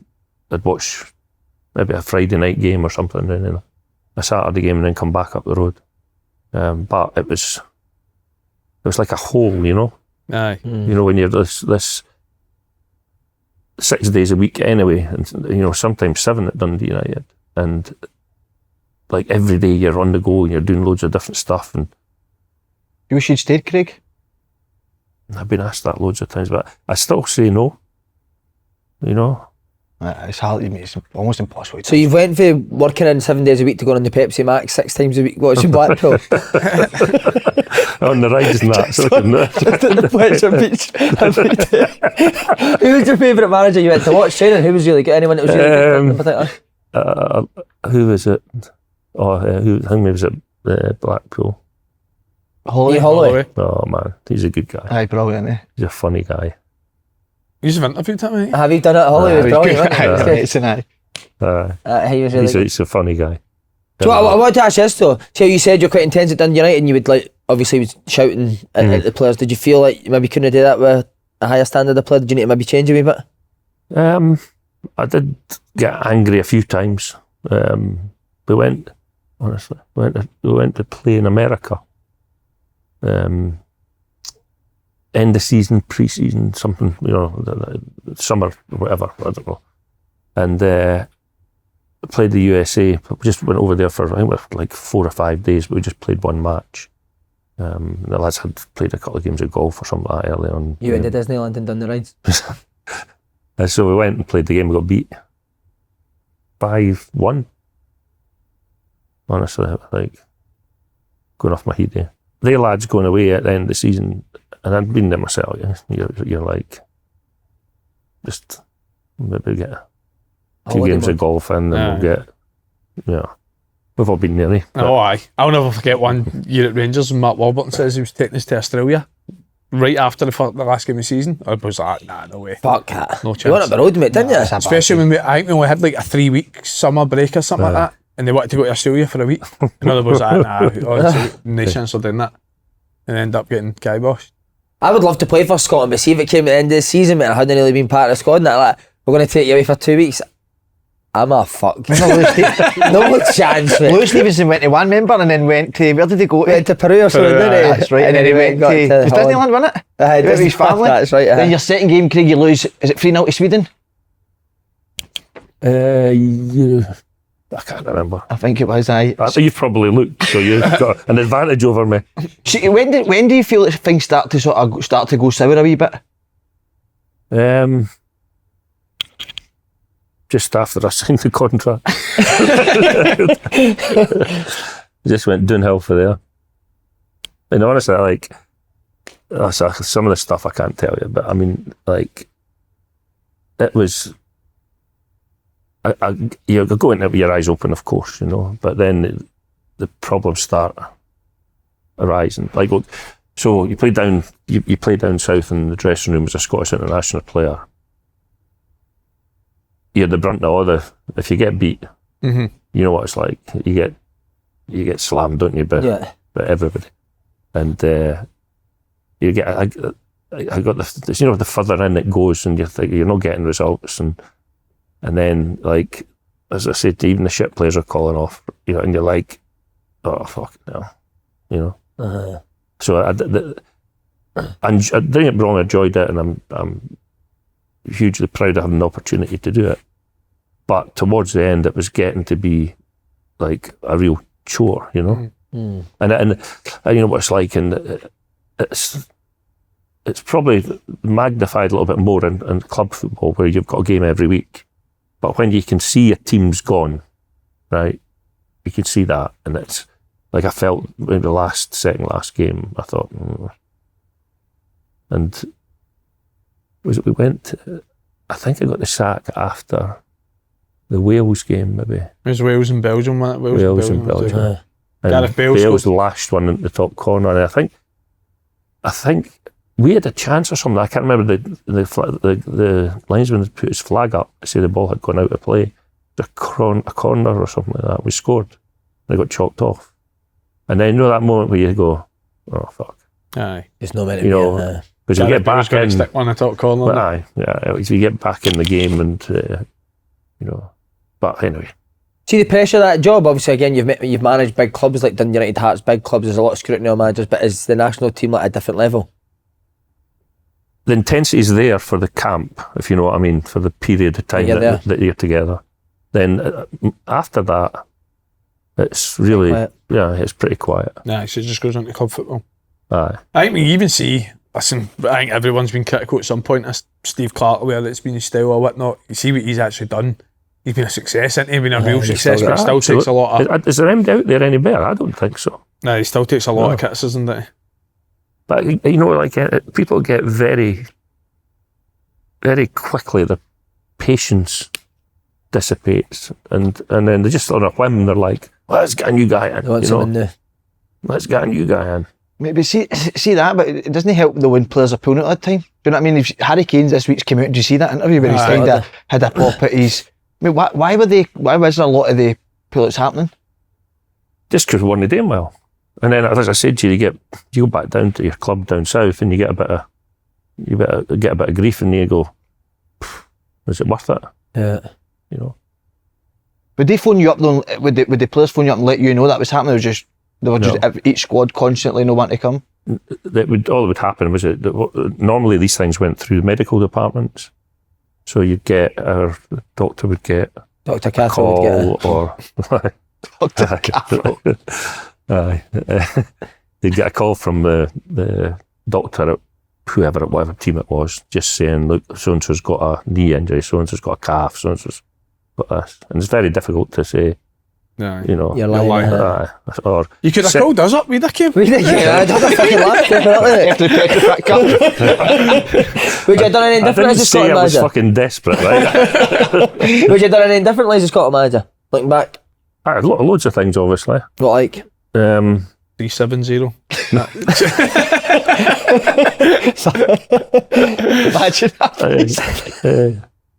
I'd watch maybe a Friday night game or something. And a Saturday game and then come back up the road. But it was like a hole, you know. Aye. You know, when you're this 6 days a week anyway, and you know, sometimes 7 at Dundee United, and like every day you're on the go and you're doing loads of different stuff. And You wish you'd stayed, Craig? I've been asked that loads of times, but I still say no. You know. It's hard, it's almost impossible. So you've went from working in 7 days a week to going on the Pepsi Max 6 times a week. What's in Blackpool? On the rides and that. So Just at the Pleasure Beach every day. Who was your favourite manager you went to watch training? Who was really good? Anyone that was really good in particular? Who was it? I think maybe it was at Blackpool. Holloway. Oh man, he's a good guy. Aye, brilliant, eh? He's a funny guy. You've interviewed him, mate? Have you done it at Holloway? It was brilliant, wasn't it? It was good. It's an aye. He was really good. He's a funny guy. So I wanted to ask this though. See how you said you're quite intense at Dundee United and you would like, obviously was shouting at the players. Did you feel like you maybe couldn't do that with a higher standard of player? Did you need to maybe change a wee bit? I did get angry a few times. We went to play in America. End of season, pre-season, something, you know, summer, whatever, I don't know. And played the USA. We just went over there for, I think, it was like 4 or 5 days, but we just played one match. The lads had played a couple of games of golf or something like that early on. You went to Disneyland and done the rides. And so we went and played the game. We got beat 5-1. Honestly, like going off my heat there. They lads going away at the end of the season, and I'd been there myself. You're like, just maybe get a few games of golf in, and we'll get, we've all been nearly. Oh, aye. I'll never forget one year at Rangers and Matt Warburton says he was taking us to Australia right after the last game of the season. I was like, nah, no way. Fuck that. No chance. You went up the road, mate, didn't you? Especially when I think we only had like a 3-week summer break or something like that, and they wanted to go to Australia for a week. Another was like, nah, honestly, no chance of doing that. And end up getting kiboshed. I would love to play for Scotland, but see if it came at the end of the season, mate, I hadn't really been part of the squad, and that, like, we're going to take you away for 2 weeks. I'm a fuck. No chance, mate. Lewis Stevenson went to one member and then went to, where did he go? Went to Peru or something, didn't he? That's right. And then he went to Disneyland, wasn't it? With his family. That's right. Then your second game, Craig, you lose, is it 3-0 to Sweden? I can't remember. I think it was, aye. So you've probably looked, so you've got an advantage over me. See, when do you feel that things start to go sour a wee bit? Just after I signed the contract. Just went downhill for there. And honestly, like, some of the stuff I can't tell you, but I mean, like, it was, you go into it with your eyes open, of course, you know, but then the problems start arising. Like, look, so you play down south in the dressing room as a Scottish international player. You're the brunt of all the, if you get beat, you know what it's like. You get slammed, don't you, by everybody. And you get, I got the, you know, the further in it goes and you're not getting results, and then, like, as I said, even the shit players are calling off, you know, and you're like, oh, fuck no, you know. So I'm doing it wrong, I enjoyed it, and I'm hugely proud of having the opportunity to do it. But towards the end, it was getting to be like a real chore, you know. And you know what it's like, and it's probably magnified a little bit more in club football, where you've got a game every week. But when you can see a team's gone, right, you can see that, and it's like I felt in the second last game. I thought, and we went. I think I got the sack after the Wales game, maybe. It was Wales and Belgium, wasn't it? Wales and Belgium. And Gareth Bale's lashed one in the top corner, and I think we had a chance or something. I can't remember the linesman put his flag up to say the ball had gone out of play. A corner or something like that. We scored. They got chalked off. And then, you know, that moment where you go, oh fuck. Aye. There's no many, you know, because you get back in. Stick one in the top corner. But you get back in the game, and you know. But anyway, See the pressure of that job. Obviously, again, you've managed big clubs like Dundee United, Hearts, big clubs. There's a lot of scrutiny on managers, but is the national team at a different level? The intensity is there for the camp, if you know what I mean, for the period of time that you're together. Then after that, it's really, it's pretty quiet. Nah, so it just goes on to club football. Aye. I think we even see, listen, I think everyone's been critical at some point of Steve Clark, whether it's been his style or whatnot. You see what he's actually done. He's been a success, hasn't he? Been a real success, but it still takes a lot of... Is there anybody out there any better? I don't think so. No, he still takes a lot of criticism, doesn't he? But, you know, like, people get very, very quickly, their patience dissipates, and then they just on a whim, they're like, let's get a new guy in, let's get a new guy in. Maybe see that, but it doesn't help though when players are pulling it all the time. Do you know what I mean? If Harry Kane's this week's came out, did you see that interview where he had a pop at his... I mean, why was there a lot of the pull-outs happening? Just because we weren't doing well. And then, as I said to you, you go back down to your club down south and you get a bit of grief, and you go, is it worth it? Yeah. You know. Would they phone you up though? Would the players phone you up and let you know that was happening? Or they were just each squad constantly no one to come? All that would happen was normally these things went through medical departments. So you'd get, the doctor would get Dr. Cathro would get or Dr. Cathro. They'd get a call from the doctor at whatever team it was, just saying, look, so-and-so's got a knee injury, so-and-so's got a calf, so-and-so's got this. And it's very difficult to say, you know. You're lying. Or you could have called us up, we'd have came. I'd have a fucking laugh, definitely. After the Petrofac Cup. Would you have done anything different as a Scotland I was manager? fucking desperate, right? Would you have done anything differently as a Scotland manager? Looking back? Loads of things, obviously. What like? 370. Imagine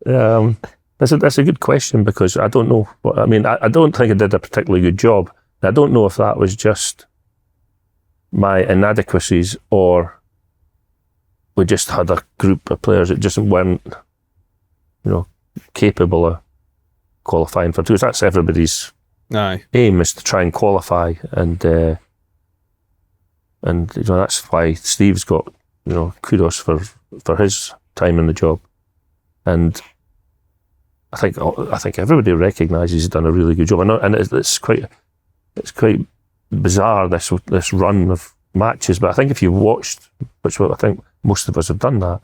that. That's a good question, because I don't know. I don't think I did a particularly good job. I don't know if that was just my inadequacies, or we just had a group of players that just weren't, capable of qualifying for tours. That's everybody's aim, is to try and qualify, and that's why Steve's got kudos for his time in the job, and I think everybody recognises he's done a really good job. And it's quite bizarre, this run of matches. But I think if you watched, which I think most of us have done that,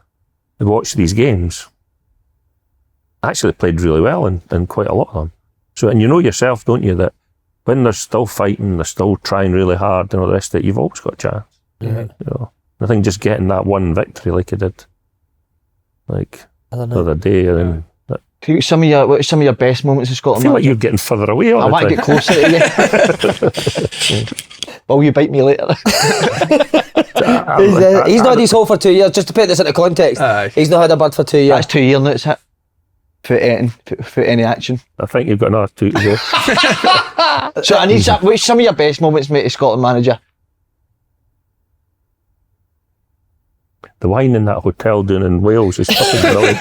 and watched these games, actually played really well in quite a lot of them. So, and you know yourself, don't you, that when they're still fighting, they're still trying really hard and all the rest of it, you've always got a chance. Mm-hmm. I think just getting that one victory like I did, like the other day, and what some of your best moments in Scotland? I feel like you're getting further away. I want to get closer to you. Will you bite me later? He's not his hole for 2 years. Just to put this into context, he's not had a bird for 2 years. That's 2 years now. It's hit for any action. I think you've got another 2 to go. So I need some of your best moments, mate, as Scotland manager. The wine in that hotel down in Wales is fucking brilliant.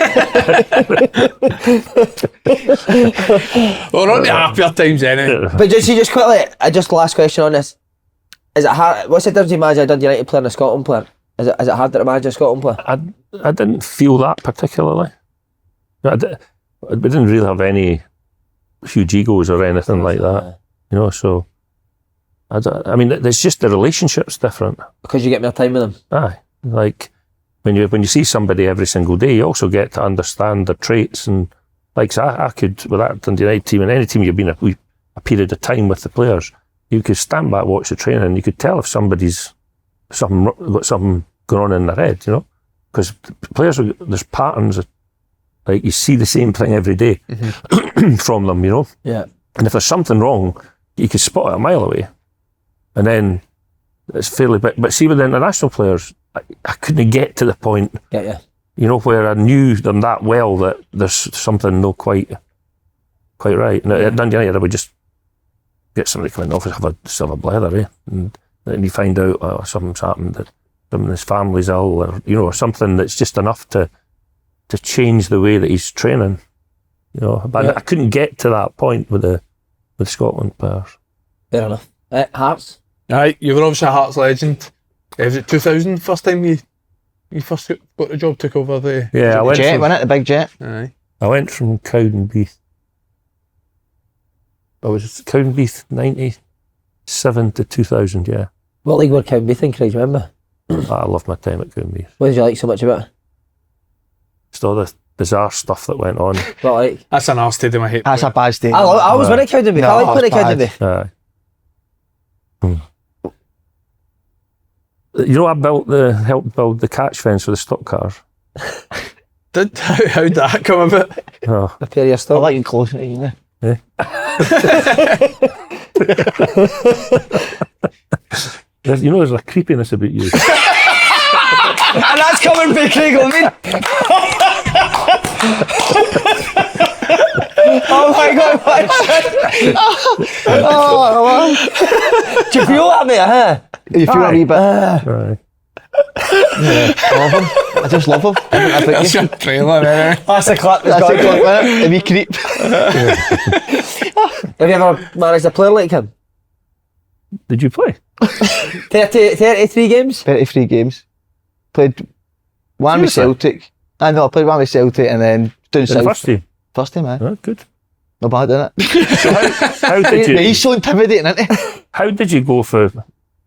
We're on to happier times anyway. But just quickly, just last question on this. Is it hard? What's the difference between managing a Dundee United player and a Scotland player? Is it harder to manage a Scotland player? I didn't feel that particularly. We didn't really have any huge egos or anything like that. So I mean, it's just the relationship's different. Because you get more time with them. Aye, like when you see somebody every single day, you also get to understand their traits, and like so I could, with that Dundee United team and any team you've been a period of time with the players, you could stand back, watch the training, and you could tell if somebody's got something going on in their head, because players, there's patterns. Like you see the same thing every day from them, Yeah. And if there's something wrong, you can spot it a mile away. And then it's fairly big. But see, with the international players, I couldn't get to the point, where I knew them that well that there's something not quite right. And at Dundee United, I would just get somebody to come in the office, have a blather, and then you find out something's happened, that his family's ill, or something that's just enough to change the way that he's training. But I couldn't get to that point with the with Scotland players. Fair enough. Hearts. Aye, you were obviously a Hearts legend. Was it 2000 first time you first got the job, took over the... Yeah, I went Jet, from, wasn't it? The big jet. Aye. I went from Cowdenbeath. I was Cowdenbeath 97 to 2000, yeah. What league were Cowdenbeath in, Craig, remember? I loved my time at Cowdenbeath. What did you like so much about it? Just all the bizarre stuff that went on. What like? That's an arse stadium I hate. That's a bad stadium. I always win at Cowdenbeath. No, I like playing it's at bad. Cowdenbeath. You know, helped build the catch fence for the stock cars. How did that come about? Oh, Prepare your I stuff. like you closer to you now. you know, there's a creepiness about you. And that's coming from Craig Levein. Oh my God, what shit. Oh, do you feel that, mate, huh? You feel a wee bit. Right. Love him. I just love him. I think That's your trailer, man. That's the clip that's that's got it, it. wasn't it? A wee creep. Have you ever managed a player like him? Did you play? 33 games? 33 games. Played one with Seriously? Celtic. I know, I played one with Celtic and then down In the south. first team? First time, aye. Oh, good. Not bad, isn't it? So how did Yeah, you? he's so intimidating, isn't he? How did you go for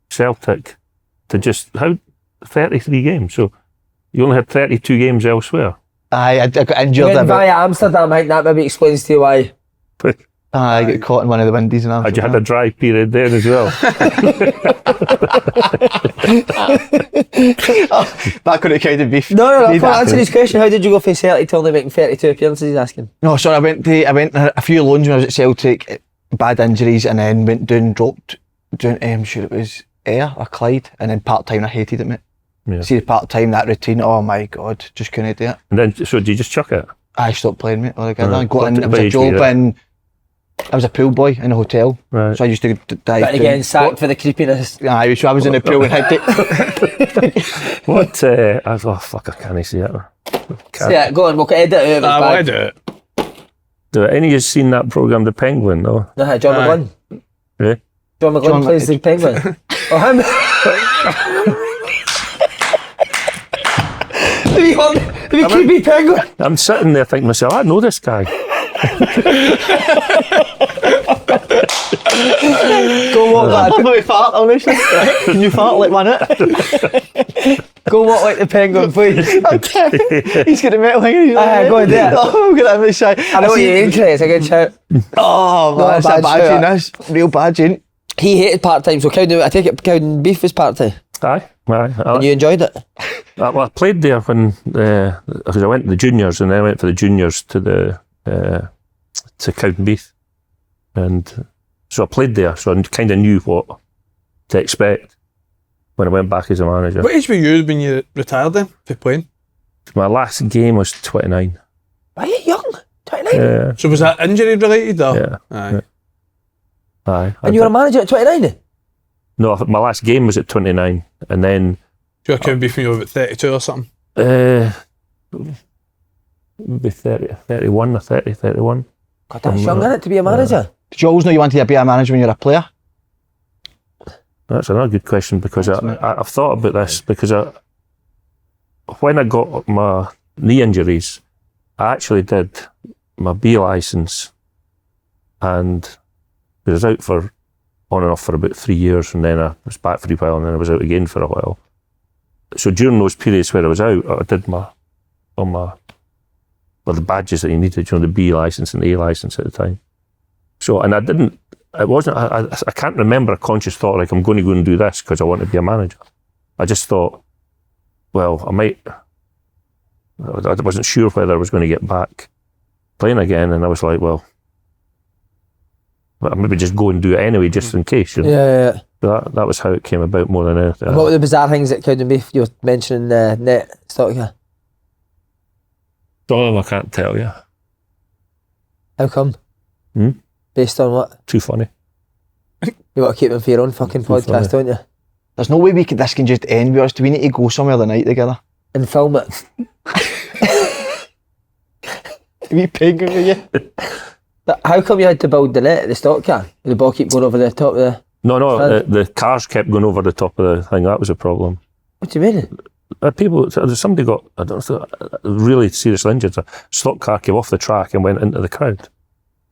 Celtic to just 33 games? So you only had 32 games elsewhere. Aye, I got injured Went a bit. via Amsterdam, I think that maybe explains to you why. I got caught in one of the windies and Had you had a dry period then as well? That could have counted beef. No, Need that. answer his question. How did you go for Celtic till they making 32 appearances, he's asking? No, sorry, I went a few loans when I was at Celtic, bad injuries, and then went down, dropped down, I'm sure it was Ayr or Clyde, and then part-time, I hated it, mate. Yeah. See the part-time, that routine, oh my God, just couldn't do it. And then, so did you just chuck it? I stopped playing, mate. Like, I Right. got in, it was a Wage job leader. in, I was a pool boy in a hotel, Right. so I used to dive But down. again, sacked for the creepiness. Aye, so I was in the pool and had to... What? Oh, fuck, I can't see it. Yeah, go on, we'll edit it out. Why do it? Do any of you seen that programme, The Penguin? No? No, John Aye. McGlynn. Yeah? John McGlynn John plays the penguin. Oh, him. The creepy penguin. I'm sitting there thinking to myself, I know this guy. Go walk I like love how we fart, honestly. Can you fart like one? go walk like the penguin, please. He's got a metal hanger. He's Aye, go on, do it. Oh, I'm gonna have a shy. I know what you mean, Chris. I can shout. Oh, No, man, that's a bad bad shout. tune. That's real bad tune. He hated part time, so I take it Cowdenbeath was part time. Aye. And you enjoyed it? Well, I played there when, because I went to the juniors and then I went for the juniors to to Cowdenbeath. And so I played there, so I kind of knew what to expect when I went back as a manager. What age were you when you retired then, for playing? My last game was 29. Are you young? 29? Yeah. So was that injury related or? Yeah. Aye. Yeah. Aye. And you were a manager at 29? No, my last game was at 29. And then So I can be from you about 32 or something. maybe 30, 31 or 30, 31. God, that's young, isn't it, to be a manager? Did you always know you wanted to be a manager when you were a player? That's another good question because I've thought about this because when I got my knee injuries, I actually did my B licence and I was out for on and off for about 3 years and then I was back for a while and then I was out again for a while. So during those periods where I was out, I did the badges that you needed, the B licence and the A licence at the time. So, and I can't remember a conscious thought like I'm going to go and do this because I want to be a manager. I just thought, well, I wasn't sure whether I was going to get back playing again, and I was like, well, I'll maybe just go and do it anyway, just in case. Yeah. So that was how it came about more than anything. And what were the bizarre things at Cowdenbeath you were mentioning net stock here? Some of them I can't tell you. How come? Hmm? Based on what? Too funny. You want to keep them for your own fucking podcast, don't you? There's no way this can just end with us. Do we need to go somewhere the night together? And film it. Are we pegging with you? But how come you had to build the net at the stock car? Did the ball keep going over the top of the... No, the cars kept going over the top of the thing. That was a problem. What do you mean? Somebody got, I don't know, really seriously injured. A stock car came off the track and went into the crowd.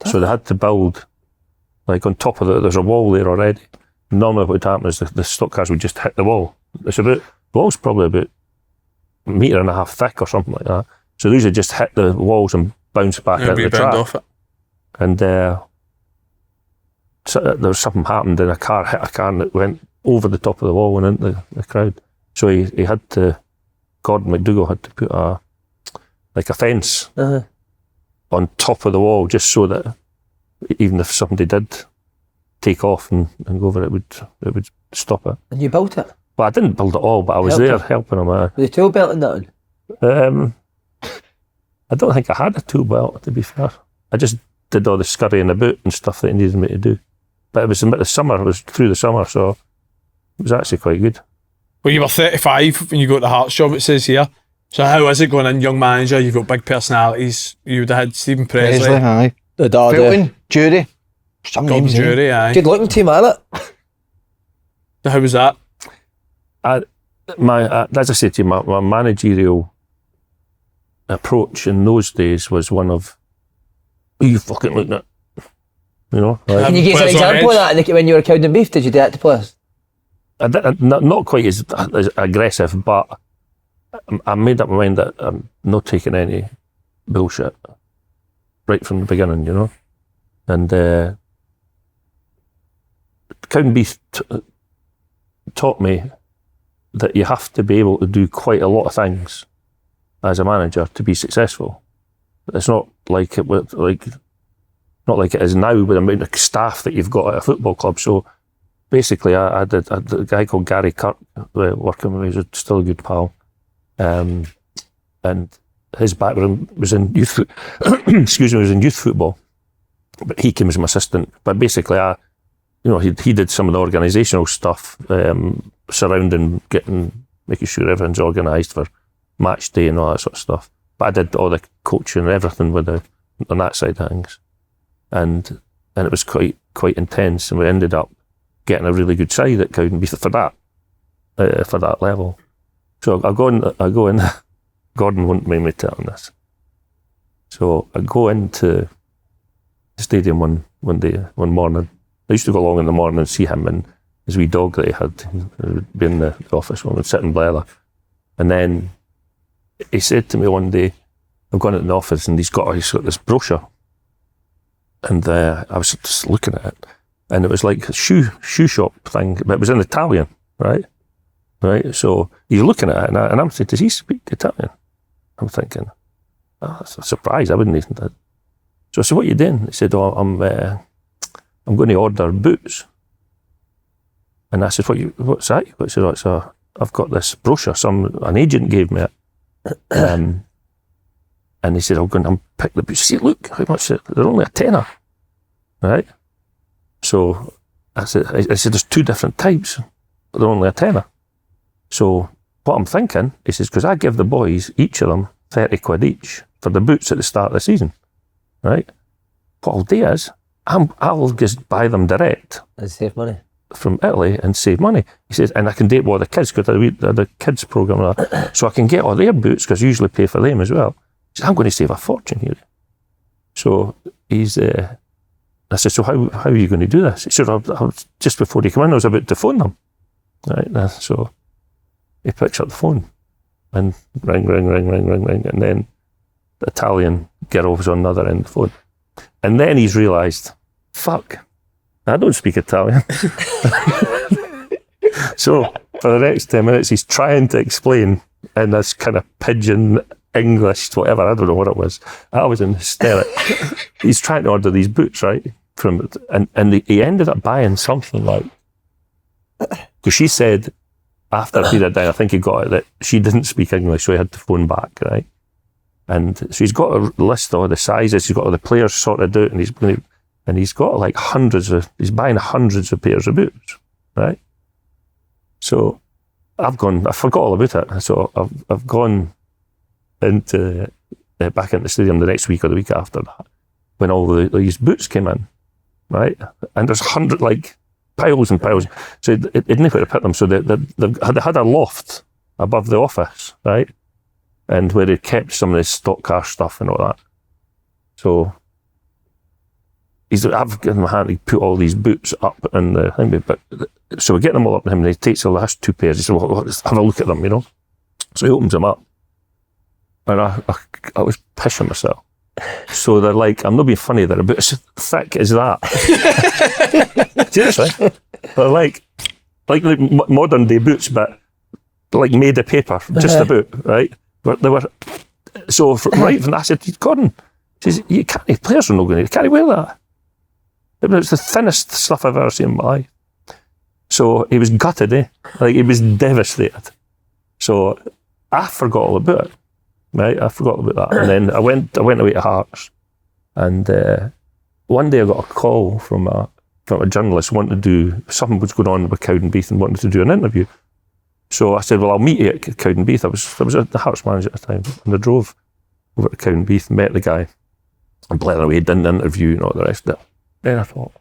So they had to build, like on top of there's a wall there already. Normally what would happen is the stock cars would just hit the wall. The wall's probably about 1.5 meters thick or something like that. So these would just hit the walls and bounce back into the track. Off it. And so there was something happened and a car hit a car and it went over the top of the wall and into the crowd. So he had to, Gordon McDougall had to put a fence on top of the wall just so that even if somebody did take off and go over it would stop it. And you built it? Well, I didn't build it all, but I was there helping him. With the tool belt and that on? I don't think I had a tool belt, to be fair. I just did all the scurrying about and stuff that he needed me to do. But it was in the summer, it was through the summer, so it was actually quite good. Well, you were 35 when you got the Hearts job, it says here. So how is it going in, young manager? You've got big personalities. You would have had Stephen Presley. Aye. The dad. Fulton, Jury. Some names, Jury, aye. Good looking team, ain't it? How was that? As I said to you, my managerial approach in those days was one of, who are you fucking looking at? You know? Like, Can you give us an example of that when you were Cowdenbeath? Did you do that to players? Not quite as aggressive, but I made up my mind that I'm not taking any bullshit right from the beginning, you know. And Cowdenbeath taught me that you have to be able to do quite a lot of things as a manager to be successful. It's not like it is now with the amount of staff that you've got at a football club. So basically, I had a guy called Gary Kirk working with me. He was still a good pal, and his background was in youth. Was in youth football, but he came as my assistant. But basically, he did some of the organisational stuff surrounding making sure everything's organised for match day and all that sort of stuff. But I did all the coaching and everything on that side of things, and it was quite intense. And we ended up getting a really good side at Cowdenbeath for that level. So I go in. Gordon wouldn't mind me telling this. So I go into the stadium one morning. I used to go along in the morning and see him and his wee dog that he had. He would be in the office when we'd sit and blather. And then he said to me one day, I've gone into the office and he's got this brochure. And I was just looking at it. And it was like a shoe shop thing, but it was in Italian, right? Right. So he's looking at it and I'm saying, does he speak Italian? I'm thinking, that's a surprise. I wouldn't even. So I said, what are you doing? He said, I'm going to order boots. And I said, what's that? He said, I've got this brochure. An agent gave me it. And he said, I'm pick the boots. See, look, how much they're only a tenner, right? So I said, there's two different types, but they're only a tenner. So what I'm thinking is because I give the boys, each of them, 30 quid each for the boots at the start of the season, right? What I'll do is, I'll just buy them direct. And save money. From Italy and save money. He says, and I can date all the kids because they're the kids program, so I can get all their boots because I usually pay for them as well. He says, I'm going to save a fortune here. So I said, so how are you going to do this? He said, just before he came in, I was about to phone them. Right, so he picks up the phone and ring, and then the Italian girl was on the other end of the phone. And then he's realised, fuck, I don't speak Italian. So for the next 10 minutes, he's trying to explain in this kind of pidgin English, whatever, I don't know what it was. I was in hysterics. He's trying to order these boots, right? And he ended up buying something like, because she said after a period of time, I think he got it that she didn't speak English, so he had to phone back, right? And so he's got a list of all the sizes, he's got all the players sorted out, and he's got like he's buying hundreds of pairs of boots, right? So I forgot all about it. So I've gone back into the stadium the next week or the week after that. when all these boots came in, right? And there's 100, like, piles and piles. So it didn't know where to put them. So they had a loft above the office, right? And where they kept some of the stock car stuff and all that. So I've given him a hand to put all these boots up in the thing. But so we get them all up to him, and he takes the last 2 pairs. He said, well, let's have a look at them, you know? So he opens them up. And I was pissing myself. So they're like, I'm not being funny, they're about as thick as that. Seriously. They're like modern day boots, but like made of paper, just a boot, right? But they were, so right from that, I said, Gordon, says, you can't, players are not going to, you can't wear that. It was the thinnest stuff I've ever seen in my life. So he was gutted, Like he was devastated. So I forgot all about it. Right, I forgot about that, and then I went away to Hearts, and one day I got a call from a journalist wanting to do something was going on with Cowdenbeath and wanted to do an interview. So I said, well, I'll meet you at Cowdenbeath. I was the Hearts manager at the time, and I drove over to Cowdenbeath, met the guy, and blared away, done the interview and all the rest of it. Then I thought,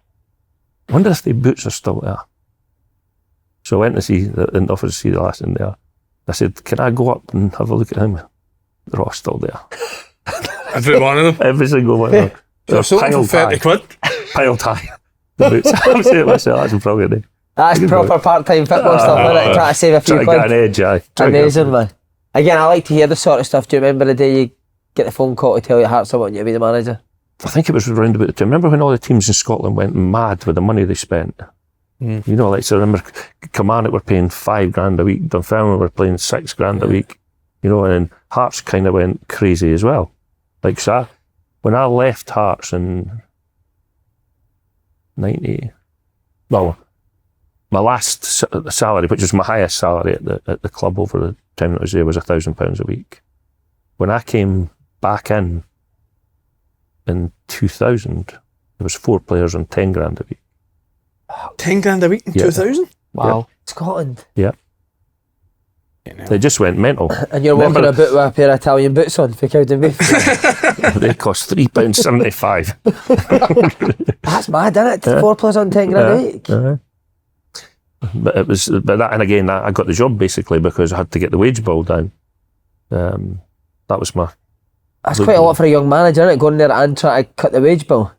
I wonder if the boots are still there. So I went to see in the office to see the last in there. I said, can I go up and have a look at him? They're all still there. Every one of them? Every single one of them. They're sold for 30 quid. Piled high. The boots. I'm saying myself, that's brilliant. That's proper part-time football stuff, isn't it? Trying to save a few quid. Trying to get an edge, aye. Amazing, man. Again, I like to hear this sort of stuff. Do you remember the day you get the phone call to tell your Hearts want you to be the manager? I think it was around about the time. Remember when all the teams in Scotland went mad with the money they spent? You know, like, so I remember Kilmarnock were paying $5,000 a week, Dunfermline were paying $6,000 a week. You know, and Hearts kind of went crazy as well. Like, so when I left Hearts in 90, well, my last salary, which was my highest salary at the club over the time that I was there, was £1,000 a week. When I came back in 2000, there was 4 players on $10,000 a week. $10,000 a week in 2000? Wow. Yeah. Scotland? Yeah. They just went mental. And you're walking about with a pair of Italian boots on for Cowdenbeath? They cost £3.75. That's mad, isn't it? 4 players on $10,000 a week. But it was, that, and again, I got the job basically because I had to get the wage bill down. That was my. That's quite a lot for a young manager, isn't it? Going there and trying to cut the wage bill.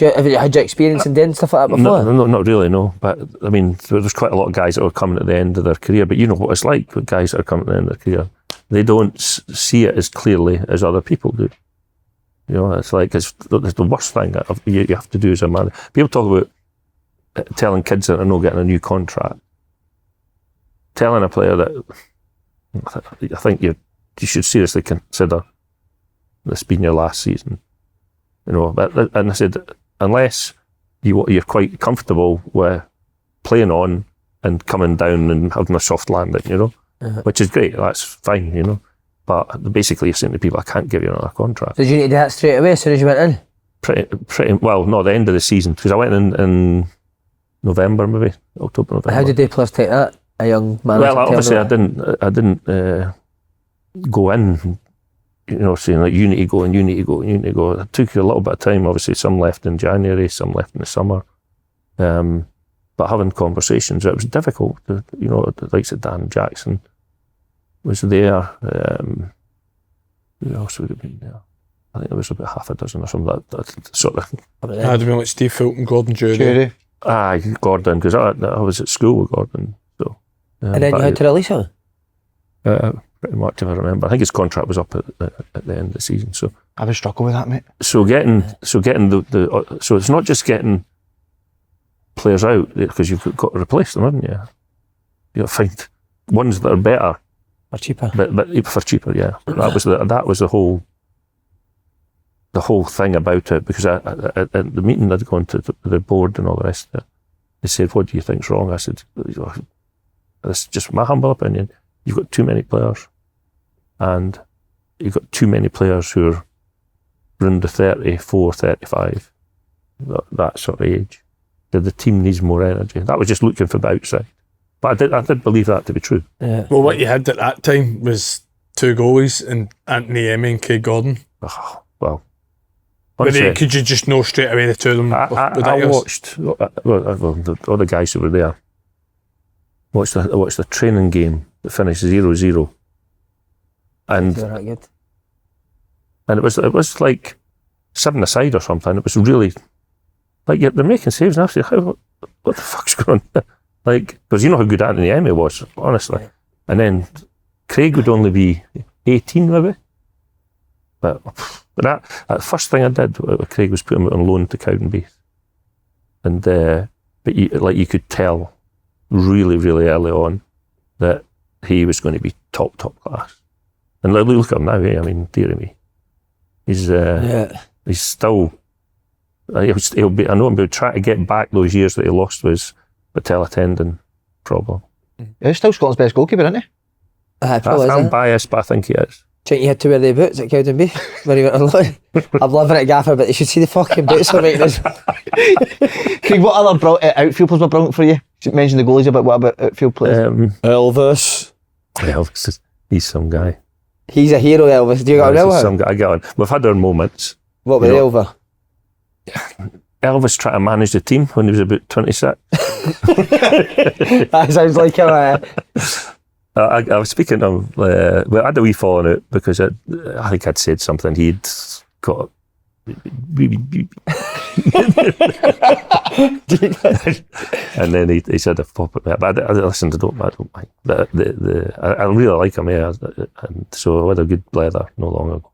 Have you had your experience in doing stuff like that before? No, not really, no. But I mean, there's quite a lot of guys that are coming at the end of their career. But you know what it's like with guys that are coming at the end of their career. They don't see it as clearly as other people do. You know, it's like it's the worst thing that you have to do as a man. People talk about telling kids that are not getting a new contract. Telling a player that I think you should seriously consider this being your last season. You know, and I said, unless you're quite comfortable with playing on and coming down and having a soft landing, you know, which is great, that's fine, you know. But basically you're saying to people, I can't give you another contract. Did you need to do that straight away as soon as you went in? Pretty well, not the end of the season, because I went in November, maybe, October, November. How did the players take that, a young man? Well, obviously I didn't go in, you know, saying like, you need to go and you need to go and you need to go. It took you a little bit of time, obviously. Some left in January, some left in the summer. But having conversations, it was difficult. You know, the likes of Dan Jackson was there. Who else would have been there? I think there was about half a dozen or something. That sort of. I'd have been like Steve Fulton, Gordon Jury. Aye, Gordon, because I was at school with Gordon. So. And then you had to release him? Pretty much, if I remember. I think his contract was up at the end of the season. So I would struggle with that, mate. So getting the so it's not just getting players out, because you've got to replace them, haven't you? You got to find ones that are better for cheaper. But for cheaper, yeah. That was the whole thing about it. Because at the meeting I'd gone to the board and all the rest of it, they said, "What do you think's wrong?" I said, "This is just my humble opinion. You've got too many players, and you've got too many players who are around the 34, 35, that sort of age. The team needs more energy." That was just looking from the outside. But I did believe that to be true. Yeah. Well, what you had at that time was 2 goalies, and Anthony Emmy and Craig Gordon. Oh, well, But could you just know straight away the two of them? I watched all the guys that were there. I watched the training game that finished 0-0, and good. And it was like 7-aside or something. It was really like they're making saves, and I was like, what the fuck's going on? Like, because you know how good Anthony Emmy was, honestly. Right. And then Craig would only be 18 maybe. But that first thing I did with Craig was put him on loan to Cowdenbeath. And but you could tell really, really early on that he was going to be top class. And look at him now, I mean, dear me. He's still. He'll be. I know he'll try to get back those years that he lost with his patella tendon problem. He's still Scotland's best goalkeeper, isn't he? I'm biased, but I think he is. Do you think you had to wear the boots at Cowdenbeath when he went on loan? I'm loving it, Gaffer, but you should see the fucking boots they're making us. Craig, what other outfield players were brilliant for you? You mentioned the goalies a bit. What about outfield players? Elvis. Elvis, he's some guy. He's a hero, Elvis. Do you got on some guy? I get on. We've had our moments. What with Elvis? Elvis tried to manage the team when he was about 26. That sounds like him. I was speaking to him, I had a wee falling out because I think I'd said something. He'd got and then he said a pop at me. But I listened, I don't mind. But I really like him, yeah. And so I had a good blether no long ago.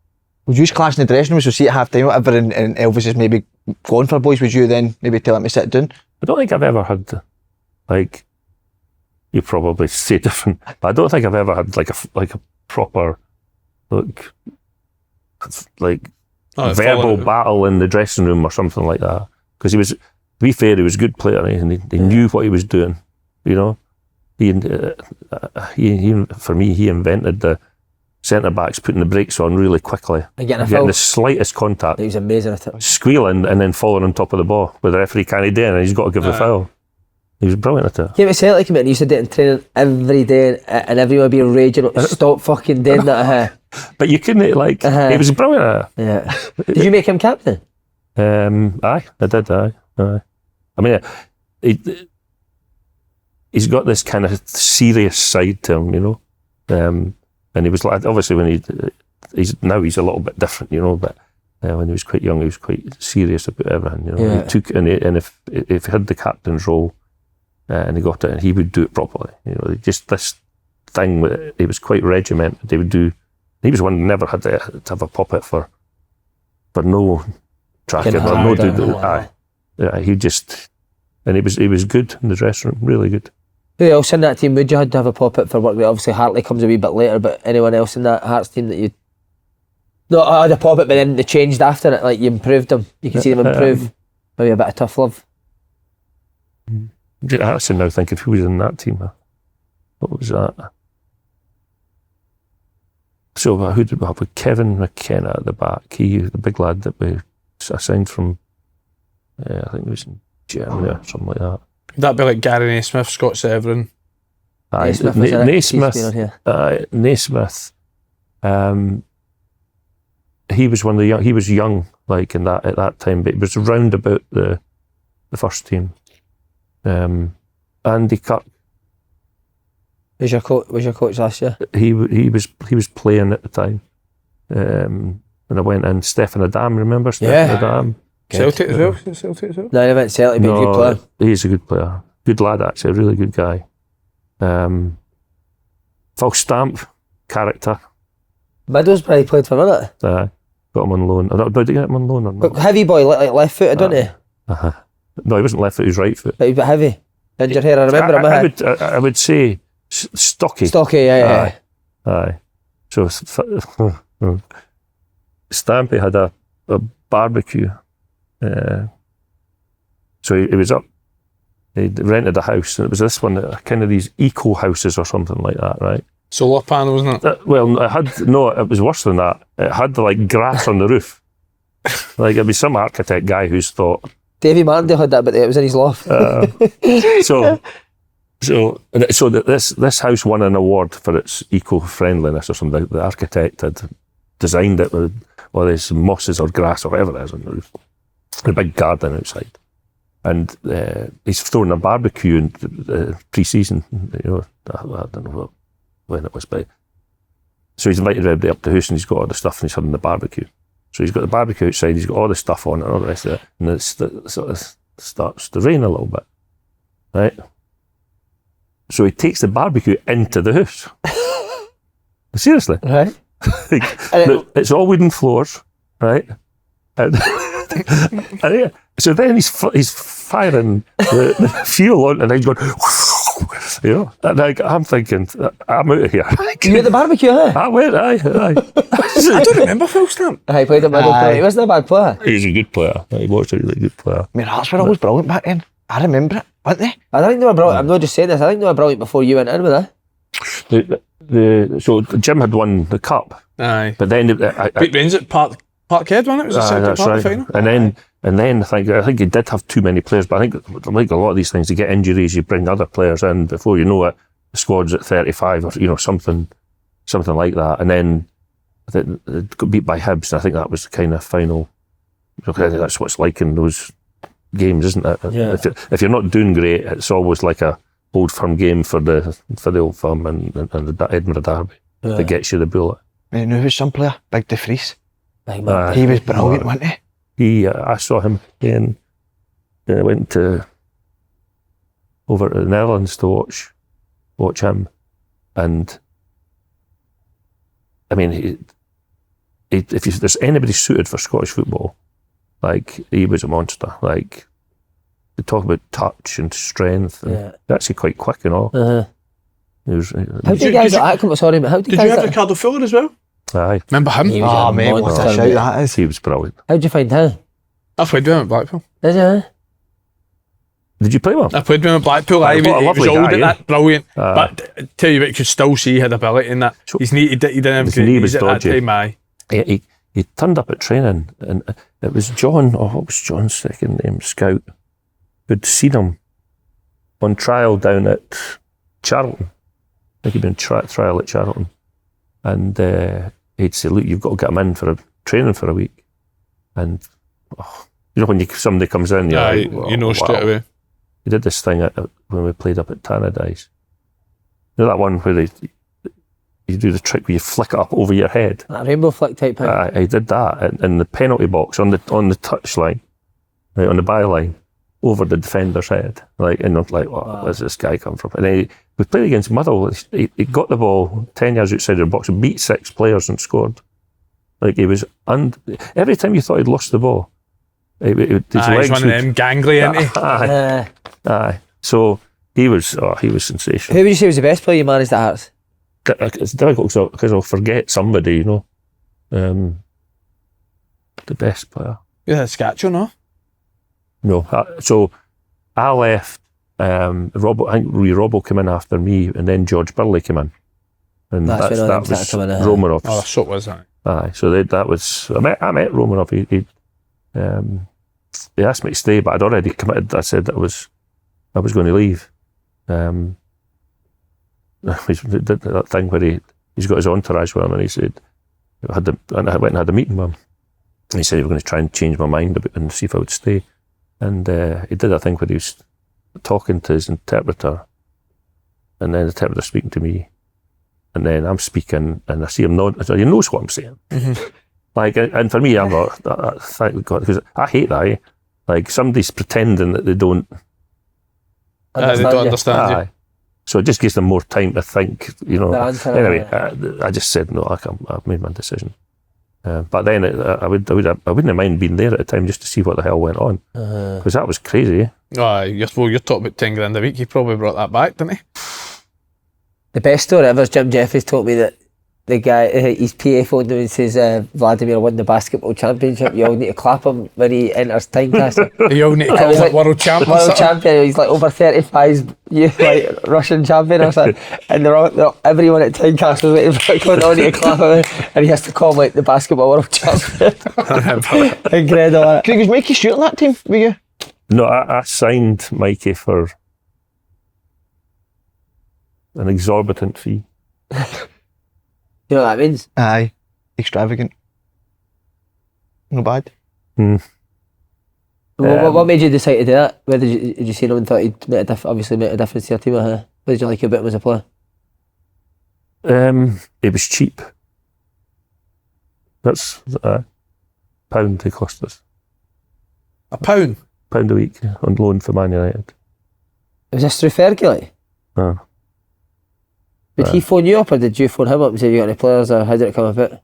Would you clash in the dressing room, so see at half time, whatever, and Elvis is maybe going for boys, would you then maybe tell him to sit down? I don't think I've ever had, like, you probably say different, but I don't think I've ever had like a proper, verbal battle in the dressing room or something like that. Because he was, to be fair, he was a good player, and he knew what he was doing. You know, he for me, he invented the centre backs putting the brakes on really quickly, and getting the slightest contact. He was amazing at it. Squealing and then falling on top of the ball with the referee can't do it, and he's got to give the foul. He was brilliant at it. Came to Celtic, and he used to do it in training every day, and everyone would be raging, stop fucking doing that. But you couldn't, he was brilliant at it. Yeah. Did you make him captain? Aye, I did, aye. I mean, he's got this kind of serious side to him, you know. And he was like, obviously when he's a little bit different, you know, but when he was quite young, he was quite serious about everything, you know. Yeah. He took, and if he had the captain's role, and he got it, and he would do it properly, you know. Just this thing, he was quite regimented. He would do. He was one who never had to have a puppet for no tracking or no do. Yeah, he just, and he was good in the dressing room, really good. Who else in that team would you have to have a puppet for work? Obviously Hartley comes a wee bit later, but anyone else in that Hearts team that you? No, I had a puppet, but then they changed after it. Like you improved them, you can see them improve. Maybe a bit of tough love. I actually now thinking who was in that team. What was that? So who did we have? With Kevin McKenna at the back. He, the big lad that we assigned from, I think it was in Germany or something like that. Would that be like Gary Naismith, Scott Severin? Naismith. Naismith. He was one of the young. He was young, like in that at that time, but he was round about the first team. Andy Kirk. Was your coach last year? He was playing at the time, and I went in. Stefan Adam, remember Stefan Adam? Celtic as well. Celtic as well. No, he went Celtic, but a good player. He's a good player, good lad actually, a really good guy. Phil Stamp, character. Middlesbrough played for a minute. Got him on loan. Did you get him on loan or not? But heavy boy, like left-footed, don't he? No, he wasn't left-footed, he was right-footed. But he was a bit heavy. Ginger hair, I remember him. I would say stocky. Stocky, yeah. Aye. So Stampy had a barbecue. So he was up. He rented a house, and it was this one, kind of these eco houses or something like that, right? Solar panel, wasn't it? It was worse than that. It had like grass on the roof. Like it'd be some architect guy who's thought. Davy Martindale had that, but it was in his loft. So this house won an award for its eco-friendliness or something. The architect had designed it with all these mosses or grass or whatever it is on the roof. A big garden outside. And he's throwing a barbecue in pre-season, I don't know when it was, but so he's invited everybody up to the house and he's got all the stuff and he's having the barbecue. So he's got the barbecue outside, he's got all the stuff on it and all the rest of it, and it sort of starts to rain a little bit, right? So he takes the barbecue into the house. Seriously. Right. It's all wooden floors, right? And so then he's firing the fuel on and he's going, and I'm thinking, I'm out of here. You at the barbecue, huh? I went, aye. I don't remember Phil Stamp. He played a middle player. He wasn't a bad player. He's a good player. He was a really good player. I mean, Hearts were always brilliant back then. I remember it, weren't they? I think they were brilliant. I'm not just saying this. I think they were brilliant before you went in with it. So Jim had won the cup. Aye. But then Beat Rangers at Parkhead, wasn't it? It was the second that's part right. of the final. And then I think he did have too many players, but I think like a lot of these things, you get injuries, you bring other players in, before you know it, the squad's at 35 or something like that. And then they got beat by Hibs, and I think that was the kind of final. That's what it's like in those games, isn't it? Yeah. If you're not doing great, it's always like a old firm game for the old firm and the Edinburgh Derby that gets you the bullet. I knew who was some player, Big De Vries. Big man. He was brilliant, wasn't he? I saw him again. I went over to the Netherlands to watch him, and I mean, if there's anybody suited for Scottish football, like he was a monster. Like they talk about touch and strength, and actually quite quick and all. How did you guys like that? Sorry, but how did you guys have like Ricardo Fuller as well? Aye, remember him? He was a mate, what a monster, shout mate. that is. he was brilliant. How'd you find him? I played with him at Blackpool. Did you? Did you play well? I played with him at Blackpool. What a He was lovely old guy, at that, brilliant. Aye. But tell you what, you could still see he had ability in that. So- His knee, he didn't have His great knee was knees at that dodgy. time, aye. He turned up at training, and it was John. What was John's second name? Scout, who'd seen him on trial down at Charlton. I think he'd been trial at Charlton, and he'd say, "Look, you've got to get him in for a training for a week." And when somebody comes in, you're Aye, like, "Wow, you know straight away. He did this thing when we played up at Tannadice. You know that one where you do the trick where you flick it up over your head? That rainbow flick type thing. I did that in the penalty box on the touch line, right, on the byline, over the defender's head. And I'm like, where's this guy come from? And then we played against Motherwell. He got the ball 10 yards outside the box and beat 6 players and scored. Like he was, every time you thought he'd lost the ball, his He's legs one of them gangly, isn't he? Aye. So he was sensational. Who would you say was the best player you managed at Hearts? It's difficult because I'll forget somebody, the best player. You had Scatcho, no? No. So I left, I think Robbo came in after me, and then George Burley came in. And That's when all that them was started coming in. Romanov. Oh, so it was, aye. Aye, so that was, I met Romanov. He asked me to stay, but I'd already committed. I said that I was going to leave. He did that thing where he's got his entourage with him, and he said, I went and had a meeting with him. And he said he was going to try and change my mind a bit and see if I would stay. And he did that thing where he was talking to his interpreter, and then the interpreter speaking to me, and then I'm speaking, and I see him nodding. I said, he knows what I'm saying. Mm-hmm. And for me, I'm not, thank God, because I hate that. Eh? Like somebody's pretending that they don't. They don't understand you. So it just gives them more time to think, The answer, Anyway, I just said no. I've made my decision. But then I wouldn't mind being there at the time just to see what the hell went on, because that was crazy. You're talking about 10 grand a week. He probably brought that back, didn't he? The best story ever is Jim Jeffries told me that the guy, his PA phoned him and says, Vladimir won the basketball championship. You all need to clap him when he enters Tynecastle. You all need to call him like world champ. World champion. He's like over 35, like Russian champion or something. And everyone at Tynecastle is waiting for it. All need to clap him, and he has to call him like the basketball world champion. Incredible. Craig, was Mikey Stewart on that team with you? No, I signed Mikey for an exorbitant fee. You know what that means? Aye. extravagant. No bad. What made you decide to do that? Where did you see him and thought he'd obviously make a difference to your team? What did you like about him as a player? It was cheap. That's £1 they cost us. £1? £1 a week on loan for Man United. Was this through Fergie, like? Did he phone you up or did you phone him up and say you got any players or how did it come about?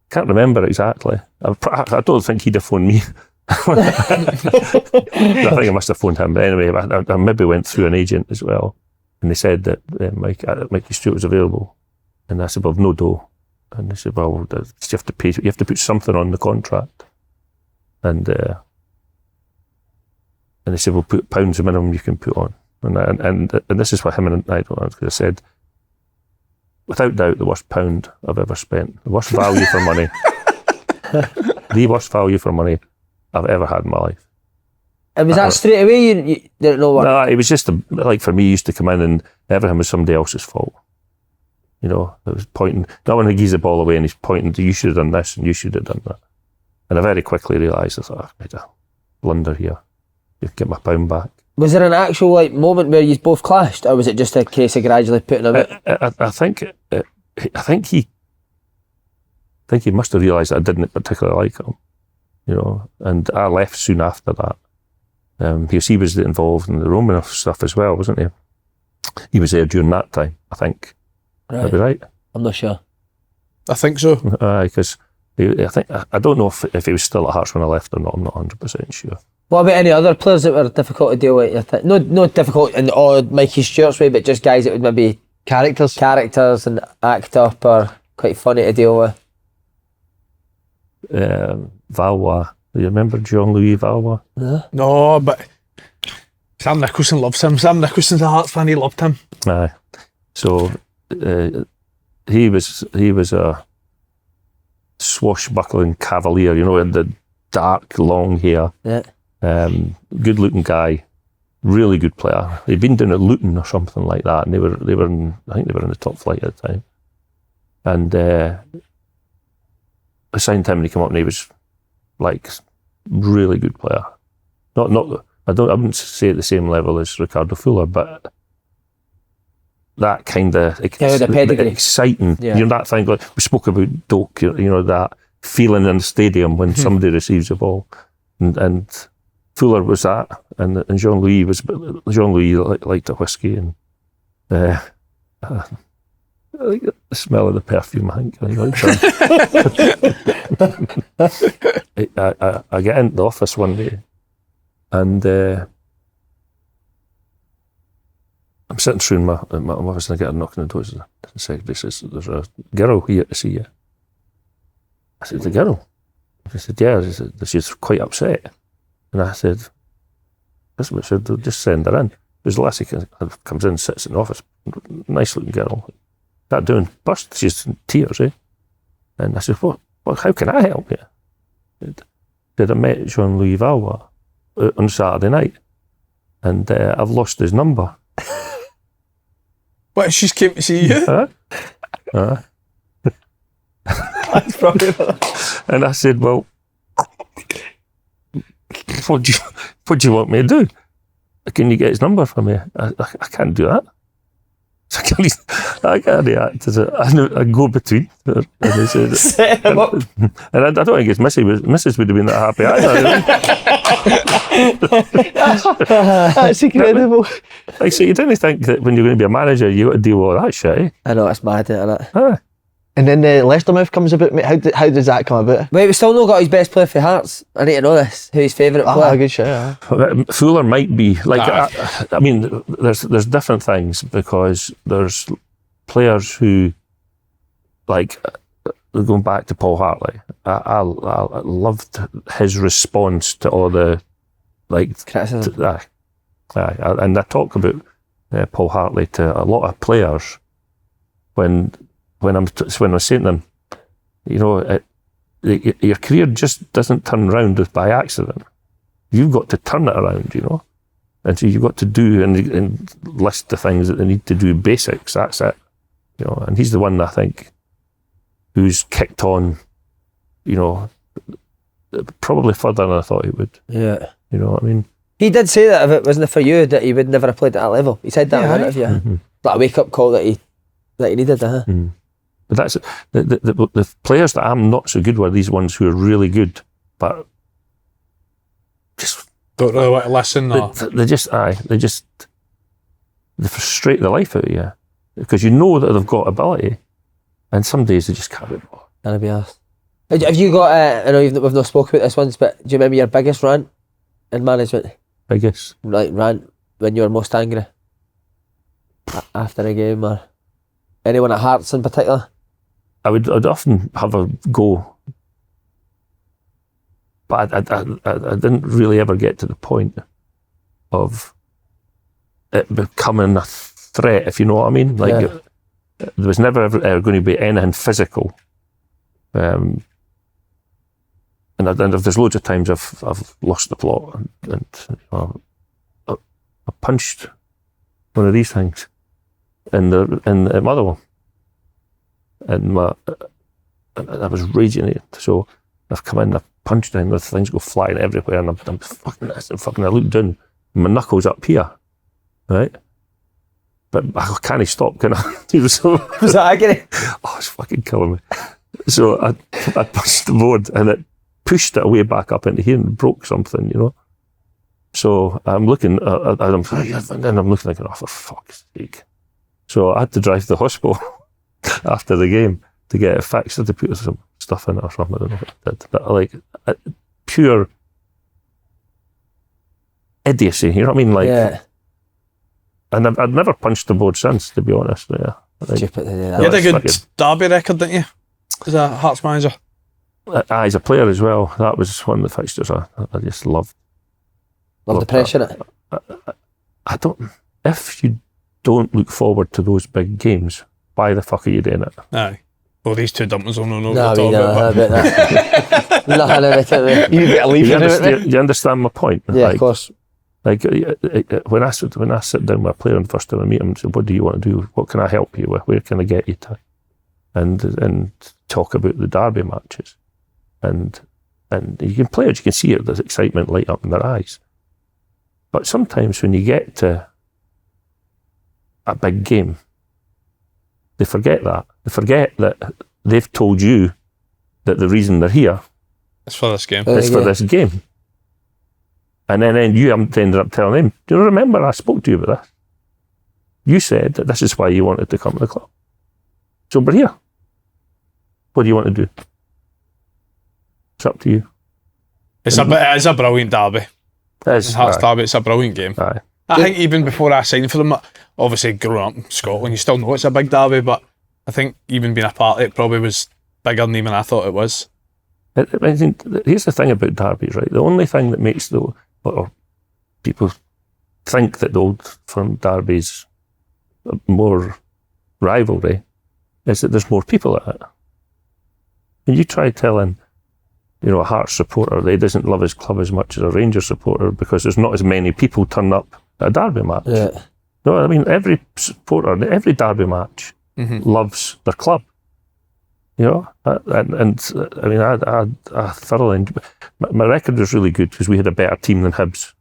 Can't remember exactly. I don't think he'd have phoned me. I think I must have phoned him. But anyway, I maybe went through an agent as well. And they said that Mikey Stewart was available. And I said, well, no dough. And they said, well, you have to pay. You have to put something on the contract. And they said, we'll put £1 the minimum you can put on. And this is what him and I don't know, because I said, without doubt, the worst £1 I've ever spent. The worst value for money. The worst value for money I've ever had in my life. And was that straight away? You didn't know what? No, it was just like for me, he used to come in and everything was somebody else's fault. You know, it was pointing, not when he gives the ball away and he's pointing to, you should have done this and you should have done that. And I very quickly realised, I thought, I made a blunder here. You get my £1 back. Was there an actual moment where you both clashed, or was it just a case of gradually putting him out? I think he must have realised I didn't particularly like him, you know. And I left soon after that, because he was involved in the Romanov stuff as well, wasn't he? He was there during that time, I think. Right. That'd be right. I'm not sure. I think so. Because I don't know if he was still at Hearts when I left or not. I'm not 100% sure. What about any other players that were difficult to deal with? No difficult in odd Mikey Stewart's way, but just guys that would maybe characters and act up or quite funny to deal with. Valois. Do you remember Jean-Louis Valois? No, but Sam Nicholson loves him. Sam Nicholson's a Hearts fan. He loved him. Aye. So he was a swashbuckling cavalier, you know, with the dark long hair. Yeah. Good looking guy, really good player. He'd been down at Luton or something like that, and they were in, I think they were in the top flight at the time. And I signed him and he came up and he was like really good player. I wouldn't say at the same level as Ricardo Fuller, but that kind of exciting. Yeah. You know, that thing, like we spoke about Doak, you know, that feeling in the stadium when somebody receives the ball. And Fuller was that, and Jean-Louis liked a whiskey, and I like the smell of the perfume. I think I get into the office one day, and I'm sitting through in my office, and I get a knock on the door. The secretary says, "There's a girl here to see you." I said, "The girl?" She said, "Yeah." She said, "She's quite upset." And I said, "This is what I said, just send her in." There's a lassie comes in, sits in the office, nice looking girl. That doing burst, she's in tears, eh? And I said, "What? How can I help you?" She said, "I met Jean-Louis Valois on Saturday night, and I've lost his number." What, she came to see you? That's probably And I said, "Well, what do you want me to do? Can you get his number for me?" I can't do that. So I can't react as a go between. And they said, set him up. And I don't think his missus would have been that happy either. That's incredible. Like, so you didn't think that when you're going to be a manager, you got to deal with all that shit, eh? I know, it's mad, isn't it? And then the Leicester move comes about, mate. How does that come about? Wait, we still not got his best player for Hearts. I need to know this. Who's his favourite player? Good shit, yeah. Fuller might be like. I mean, there's different things, because there's players who, like, going back to Paul Hartley. I loved his response to all the criticism. And I talk about Paul Hartley to a lot of players when I'm saying to them, you know, your career just doesn't turn around by accident. You've got to turn it around, you know. And so you've got to do and list the things that they need to do, basics, that's it. You know, and he's the one I think who's kicked on, you know, probably further than I thought he would. Yeah. You know what I mean? He did say that if it wasn't for you, that he would never have played at that level. He said that in an interview. Mm-hmm. Like a wake-up call that he needed. But that's the players that I'm not so good with, these ones who are really good, but just don't really want to listen. Or they frustrate the life out of you because you know that they've got ability, and some days they just can't be bothered. Can I be asked? Have you got? I know we've not spoken about this once, but do you remember your biggest rant in management? Biggest, like rant when you were most angry after a game, or anyone at Hearts in particular? I'd often have a go, but I didn't really ever get to the point of it becoming a threat, if you know what I mean. Like there was never ever going to be anything physical. And there's loads of times I've lost the plot and I punched one of these things in the Motherwell. And I was raging it. So I've come in, I've punched in, the things go flying everywhere, and I'm fucking I look down, my knuckles up here, right? But I can't stop, can I? So, was that agony? Oh, it's fucking killing me. So I punched the board and it pushed it away back up into here and broke something, you know. So I'm looking at them, and I'm looking like, oh, for fuck's sake. So I had to drive to the hospital after the game to get it fixed. I had to put some stuff in it or something. I don't know what I did. But like, pure idiocy, you know what I mean? Like, and I'd never punched the board since, to be honest. Yeah. Like, you had a good derby record, didn't you? As a Hearts manager. As a player as well. That was one of the fixtures I just loved. Love the pressure in it. I don't. If you don't look forward to those big games, why the fuck are you doing it? Aye. Well, these two dumplings will know what we're talking about that. Nothing about it. You better leave it. You understand my point? Yeah, like, of course. Like when I sit down with a player and first time I meet him and say, "What do you want to do? What can I help you with? Where can I get you to?" And talk about the derby matches, and you can play it. You can see it. There's excitement light up in their eyes. But sometimes when you get to a big game, they forget that. They forget that they've told you that the reason they're here is for this game. It's for this game. And then you ended up telling them, do you remember I spoke to you about this? You said that this is why you wanted to come to the club. So we're here. What do you want to do? It's up to you. It is a brilliant derby. Hearts derby, it's a brilliant game. Aye. I think even before I signed for them, obviously growing up in Scotland, you still know it's a big derby, but I think even being a part of it probably was bigger than even I thought it was. I think, here's the thing about derbies, right? The only thing that makes or people think that the Old Firm derbies more rivalry is that there's more people at it. And you try telling, a Hearts supporter they doesn't love his club as much as a Rangers supporter because there's not as many people turn up at a derby match. Yeah. No, I mean every supporter, every derby match loves their club. And I mean, I thoroughly enjoyed. My record was really good because we had a better team than Hibs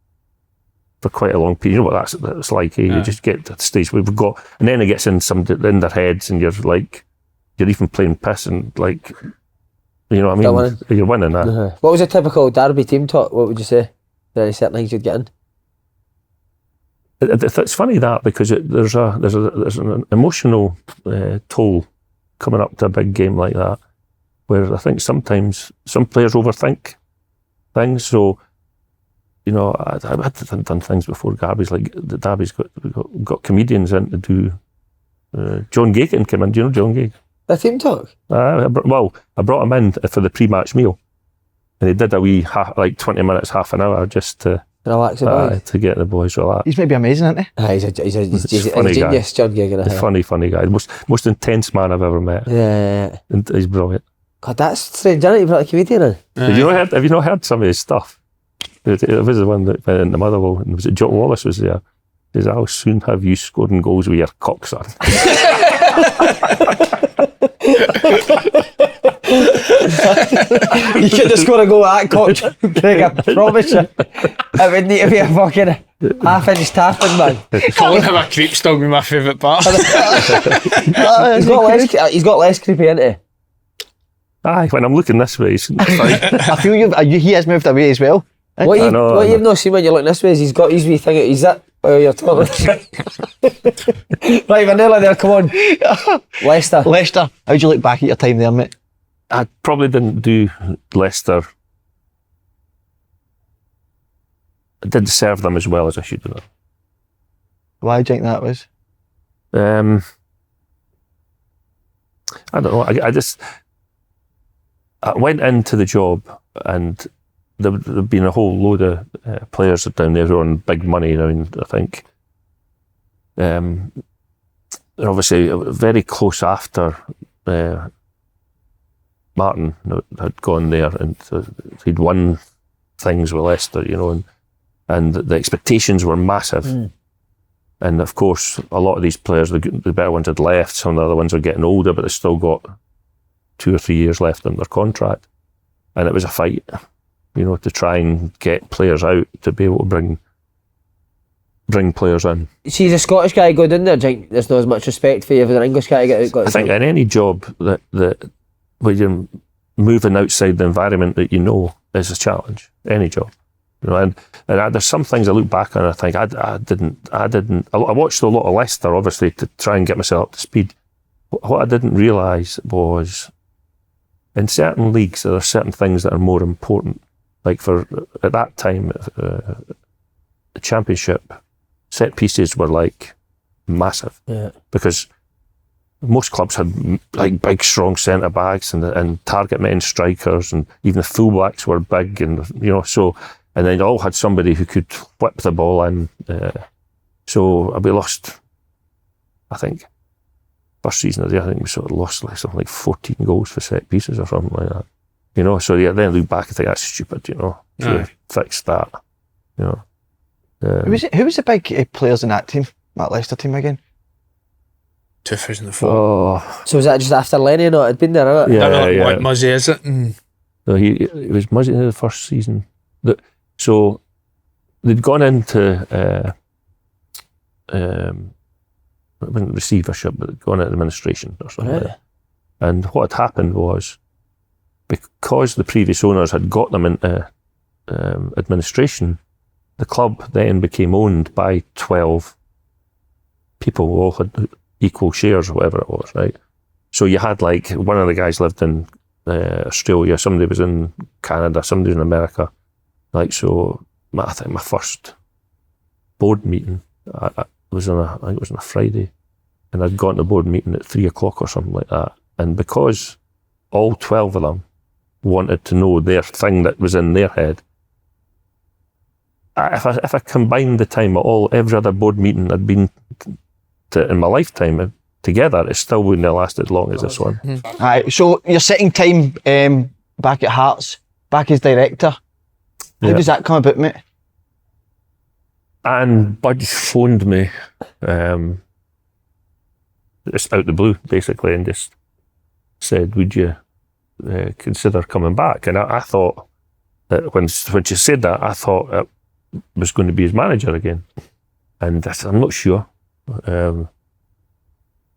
for quite a long period. You know what that's like? Eh? Yeah. You just get to the stage where we've got, and then it gets in their heads, and you're even playing piss, and like, you know what I mean? You're winning that. Uh-huh. What was a typical derby team talk? What would you say? Are there any certain things you'd get in? It's funny that because there's an emotional toll coming up to a big game like that, where I think sometimes some players overthink things. So, I've had done things before Derby's, like the Derby's got comedians in to do. John Gagan came in. Do you know John Gagan? The team talk? I brought him in for the pre-match meal, and he did a wee 20 minutes, half an hour just to relax to get the boys relaxed. He's maybe amazing, isn't he? He's a funny genius, John Gagan. A funny guy. The most intense man I've ever met. Yeah. And he's brilliant. God, that's strange, isn't it? You brought a comedian in. Have you not heard some of his stuff? It was the one that went into Motherwell, and was it John Wallace was there? He says, "I'll soon have you scoring goals with your cock, son." You could just score a goal at that coach, Craig, I promise you. It would need to be a fucking half-inch tapping, man. Calling him a creep still be my favourite part. He's got less creepy, isn't he? Aye, when I'm looking this way, it's fine. I feel he has moved away as well. What you've not seen when you're looking this way is he's got his wee thing. He's that. Oh, you're talking. Right, we're nearly there. Come on, Leicester. How'd you look back at your time there, mate? I probably didn't do Leicester. I didn't serve them as well as I should have done. Why do you think that was? I don't know. I went into the job and there'd been a whole load of players down there who were on big money. I mean, I think they're obviously very close after Martin had gone there, and he'd won things with Leicester, you know, and the expectations were massive. And of course, a lot of these players, the better ones had left. Some of the other ones are getting older, but they still got 2 or 3 years left on their contract. And it was a fight, you know, to try and get players out to be able to bring players in. See, as a Scottish guy going in there, do you think there's not as much respect for you as an English guy got I think in any job that where you're moving outside the environment that you know is a challenge. Any job. You know, and there's some things I look back on and I think I watched a lot of Leicester, obviously, to try and get myself up to speed. What I didn't realise was in certain leagues there are certain things that are more important. Like at that time, the Championship, set pieces were like massive. Yeah. Because most clubs had like big, strong centre backs and target men strikers, and even the fullbacks were big, and you know, so. And they all had somebody who could whip the ball in. So we lost, I think, first season of the year, I think we sort of lost like something like 14 goals for set pieces or something like that. You know, so yeah, then I look back and think that's stupid, you know, to fix that, you know. Who was the big players in that team, that Leicester team again? 2004. Oh. So was that just after Lenny or not? Had been there, hadn't it? Yeah. Like Muzzy, is it? So it was Muzzy in the first season. So they'd gone into receivership, but they'd gone into administration or something like that. And what had happened was, because the previous owners had got them into administration, the club then became owned by 12 people who all had equal shares or whatever it was, right? So you had like, one of the guys lived in Australia, somebody was in Canada, somebody was in America. Like, so I think my first board meeting was I think it was on a Friday, and I'd gone to the board meeting at 3 o'clock or something like that. And because all 12 of them wanted to know their thing that was in their head, if I combined the time at every other board meeting I'd been to in my lifetime together, it still wouldn't have lasted as long as this one. Alright, so your sitting time back at Hearts, back as director, how does that come about, mate? And Budge phoned me just out the blue, basically, and just said, would you consider coming back? And I thought that when she said that, I thought it was going to be his manager again. And I said, I'm not sure. I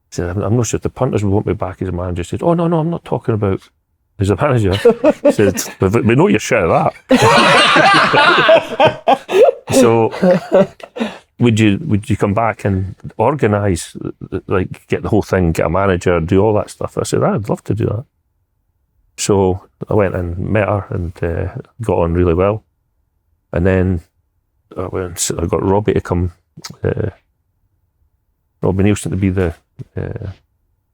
said, I'm not sure if the punters will want me back as a manager. He said, oh, no, I'm not talking about as a manager. He said, we know your share of that. So would you come back and organise, like get the whole thing, get a manager, do all that stuff? I said, I'd love to do that. So I went and met her and got on really well. And then I got Robbie to come, Robbie Nielsen to be the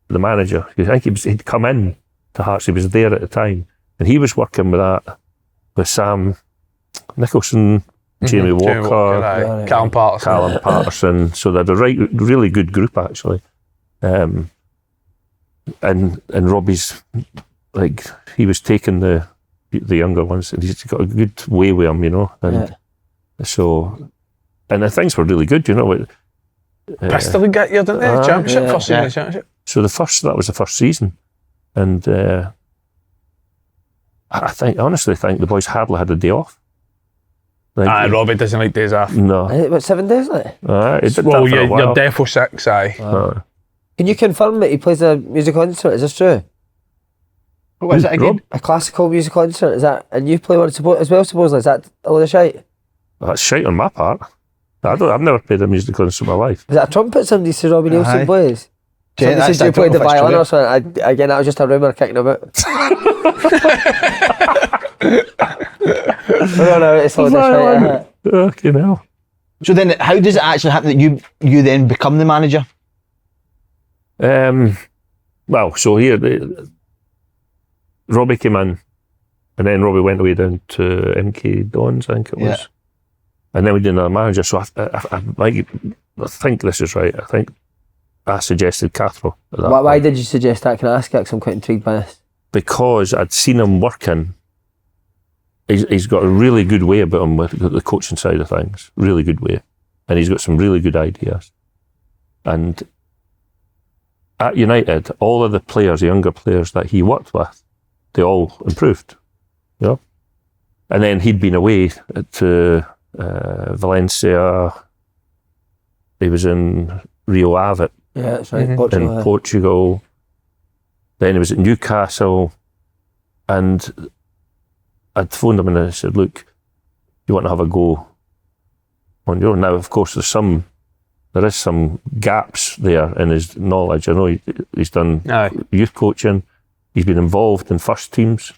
manager. I think he'd come in to Hearts, he was there at the time, and he was working with Sam Nicholson, Jamie Walker, Callum Patterson. So they're a really good group actually. And Robbie's like, he was taking the younger ones, and he's got a good way with them, you know. And so, and the things were really good, you know. Bristol got you, didn't they? Championship, first season of the Championship. So that was the first season. And I honestly think the boys hardly had a day off. Robbie doesn't like days off. No. What, 7 days, like? He did Well, that for a while. you're defo 6, aye. Can you confirm that he plays a musical instrument? Is this true? What is it again? Rob? A classical musical instrument? Is that? And you play one as well, supposedly? Is that a load of shite? That's shite on my part. I've never played a musical instrument in my life. Is that a trumpet somebody said Robbie Nielsen plays? Yeah, Somebody said you played the violin or something. Again, that was just a rumour kicking about. No, it's a load of shite. Okay, now. So then, how does it actually happen that you then become the manager? Well, so here, Robbie came in, and then Robbie went away down to MK Dons, I think it was. Yeah. And then we did another manager. So I think this is right. I think I suggested Cathro. Why did you suggest that? Can I ask you? Because I'm quite intrigued by this. Because I'd seen him working. He's got a really good way about him with the coaching side of things. Really good way. And he's got some really good ideas. And at United, all of the players, the younger players that he worked with, they all improved. You know? And then he'd been away to Valencia. He was in Rio Ave Yeah, that's right. in Portugal. Then he was at Newcastle, and I'd phoned him and I said, "Look, you want to have a go on your own?" Now, of course, there is some gaps there in his knowledge. I know he's done youth coaching. He's been involved in first teams.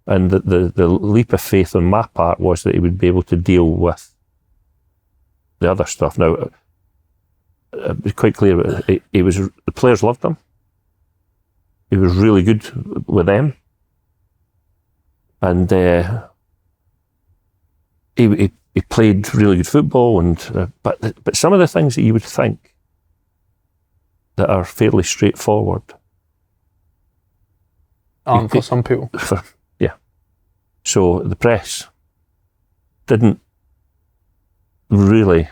And the leap of faith on my part was that he would be able to deal with the other stuff. Now, it was quite clear, the players loved him. He was really good with them. And he played really good football, but some of the things that you would think that are fairly straightforward. For some people. Yeah. So the press didn't really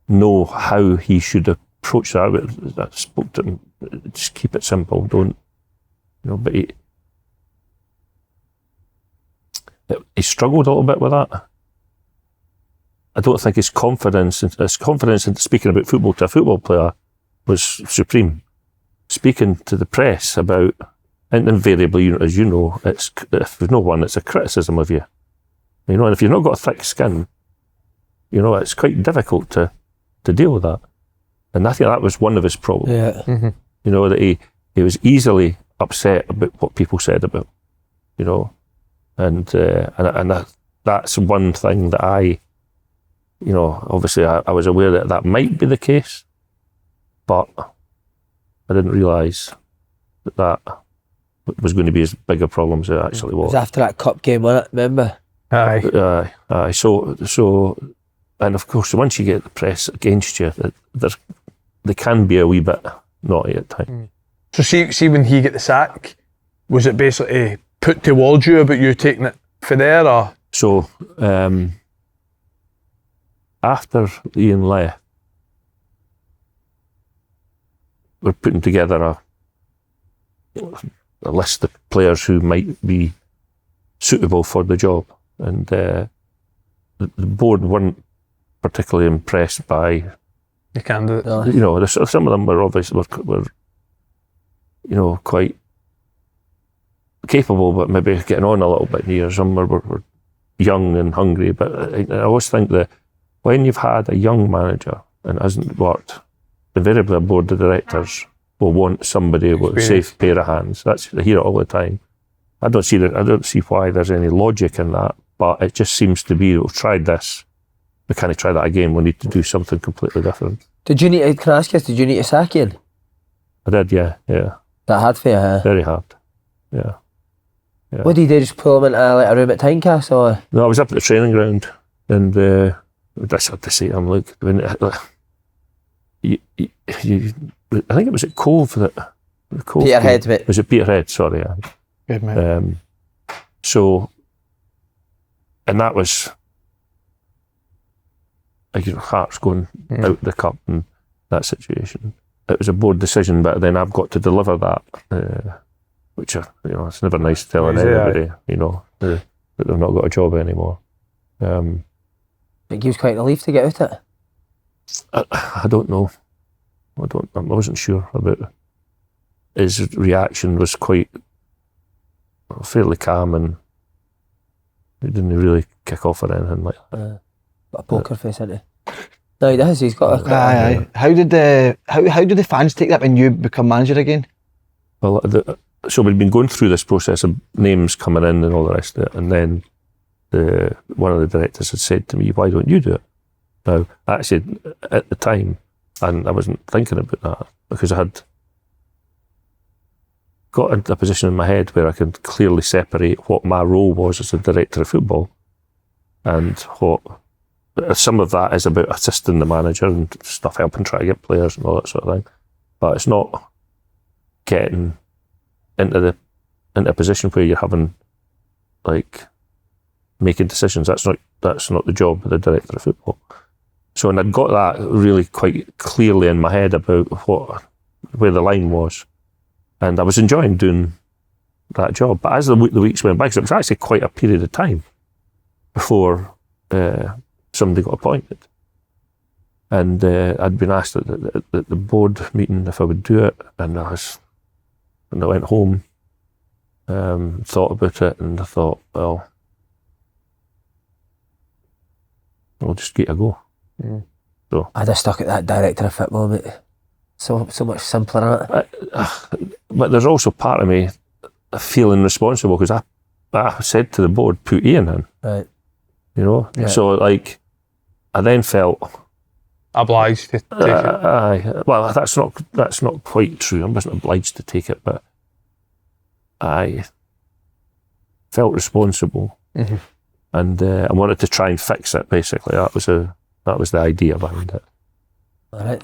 know how he should approach that. I spoke to him, just keep it simple, don't, but he struggled a little bit with that. I don't think his confidence in speaking about football to a football player was supreme. Speaking to the press about, and invariably, as you know, if there's no one, it's a criticism of you. And if you've not got a thick skin, it's quite difficult to deal with that. And I think that was one of his problems. Yeah. Mm-hmm. That he was easily upset about what people said about, and that's one thing that I, obviously I was aware that might be the case, but I didn't realise that was going to be as big a problem as it actually was. It was after that cup game, wasn't it? Remember? Aye. So, and of course, once you get the press against you, they can be a wee bit naughty at times. So see when he get the sack, was it basically put towards you about you taking it for there, or? So, after Ian left, we're putting together a list of players who might be suitable for the job, and the board weren't particularly impressed by The candidate. Some of them were obviously quite capable, but maybe getting on a little bit here. Some were young and hungry, but I always think that when you've had a young manager and it hasn't worked, invariably a board of directors will want somebody with a safe pair of hands. I hear it all the time. I don't see why there's any logic in that, but it just seems to be, we've tried this, we can't try that again, we need to do something completely different. Can I ask you, did you need to sack Ian? I did, yeah. That hard for you, huh? Very hard, yeah. What did you do, just pull him into a room at Tynecastle? Or? No, I was up at the training ground, and I had to say to him, look, I think it was at Cove that... Peterhead, mate. Was it Peterhead? Sorry, yeah. Good, mate. And that was like your heart's going out the cup in that situation. it was a board decision, but then I've got to deliver that, which it's never nice telling anybody, that they've not got a job anymore. It gives quite a relief to get out it. I don't know. I wasn't sure about it. His reaction was quite fairly calm, and he didn't really kick off or anything like that. Got a poker face, isn't he? No, he does. He's got a. Aye. How did the fans take that when you become manager again? Well, so we'd been going through this process of names coming in and all the rest of it, and then one of the directors had said to me, "Why don't you do it?" Now, actually, at the time, and I wasn't thinking about that because I had got into a position in my head where I could clearly separate what my role was as a director of football, and what some of that is about assisting the manager and stuff, helping try to get players and all that sort of thing. But it's not getting into a position where you're having making decisions. That's not the job of the director of football. So, and I'd got that really quite clearly in my head about where the line was, and I was enjoying doing that job. But as the weeks went by, because it was actually quite a period of time before somebody got appointed, and I'd been asked at the board meeting if I would do it, and I went home, thought about it, and I thought, well, I'll just give it a go. Mm. So I'd have stuck at that director of football, but so much simpler, isn't it? But there's also part of me feeling responsible because I said to the board, put Ian in. Right. Yeah. So I then felt obliged to take it. Well, that's not quite true. I wasn't obliged to take it, but I felt responsible, and I wanted to try and fix it. Basically, that was the idea behind it. All right.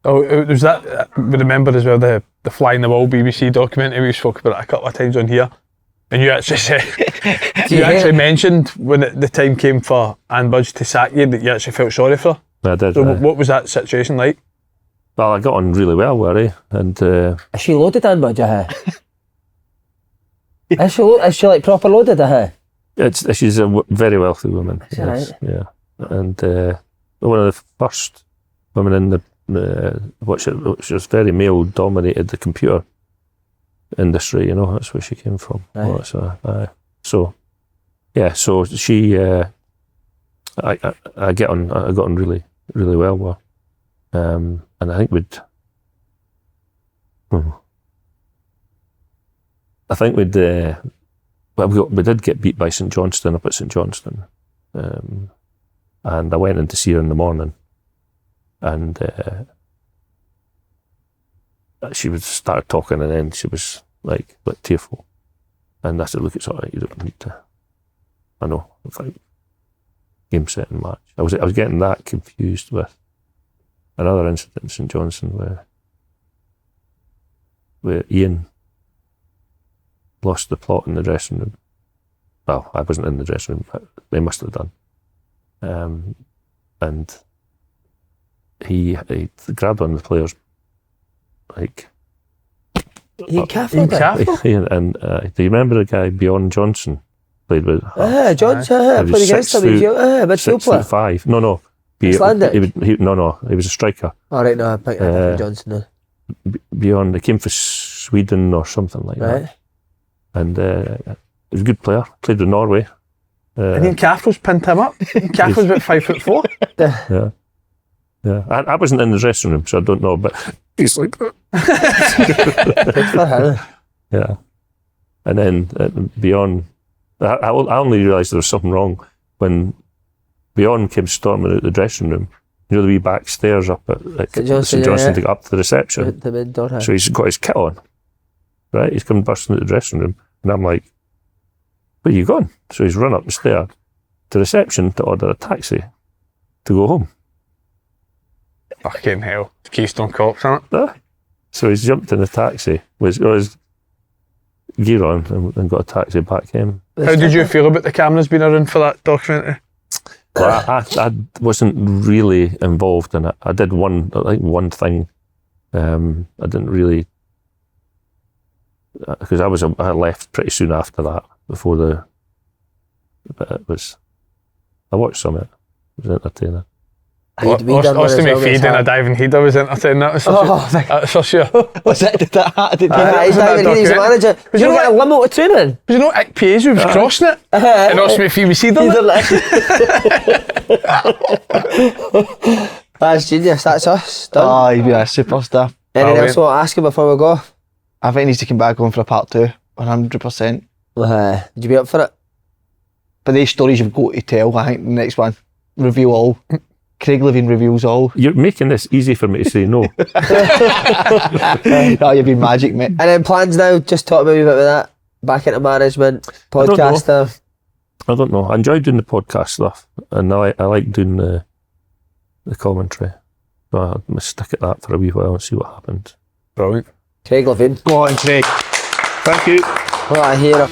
Oh, it was that. We remember as well the Fly in the Wall BBC documentary. We spoke about it a couple of times on here, and you actually said you actually mentioned when the time came for Anne Budge to sack you that you actually felt sorry for her. I did. So what was that situation like? Well, I got on really well with her, and Is she loaded on Budge? Is she like proper loaded? She's a very wealthy woman. Is that right? Yeah, and one of the first women in the which was very male dominated, the computer industry. That's where she came from. Right. So she I got on really, really well with her. And I think we did get beat by St Johnstone up at St Johnstone, and I went in to see her in the morning, and she started talking, and then she was like tearful, and I said, "Look, it's all right. You don't need to." I know, it's like game, set, and match. I was getting that confused with another incident in St Johnstone where Ian lost the plot in the dressing room. Well, I wasn't in the dressing room, but they must have done. And he grabbed one of the players, Cathro? And do you remember the guy Bjorn Johnson played with? Johnson, played against him. Midfield player. 6'5". No. He was a striker. All right, no, I picked that Johnson. Bjorn, he came for Sweden or something like that. And he was a good player, played with Norway. And then Cathro's pinned him up. Cathro's about 5'4". Yeah. I wasn't in the dressing room, so I don't know, but he's like that. Good for him. Yeah. And then Bjorn, I only realised there was something wrong when Bjorn came storming out the dressing room. The wee back stairs up at St Johnstone to get up to the reception. The main door. So he's got his kit on, right? He's come bursting out the dressing room, and I'm like, "Where are you going?" So he's run up the stair to reception to order a taxi to go home. Fucking hell. Keystone Cops, isn't it? So he's jumped in the taxi with his gear on and got a taxi back home. How did you feel about the cameras being around for that documentary? Well, I wasn't really involved in it. I did one thing I didn't really, because I left pretty soon after that, but it was, I watched some of it. It was entertaining. Ostomy feed in a diving header was entertaining. That was for sure. Was it? Did that happen? He's diving header, he's a manager. But you know what? A limo to training. But you know, Ick Peeves was crossing it. And Ostomy feed was seeding it. That's genius, that's us. Done. Oh, he'd be a superstar. Anything else you want to ask him before we go? I think he needs to come back on for a part 2, 100%. Would you be up for it? But these stories you've got to tell, I think the next one, reveal all. Craig Levein reveals all. You're making this easy for me to say no. No, you've been magic, mate. And then plans now, just talk about a bit about that. Back into management, podcaster. I don't know. I enjoy doing the podcast stuff, and I like doing the commentary. So I'm going to stick at that for a wee while and see what happens. Brilliant. Craig Levein. Go on, Craig. Thank you. What a hero.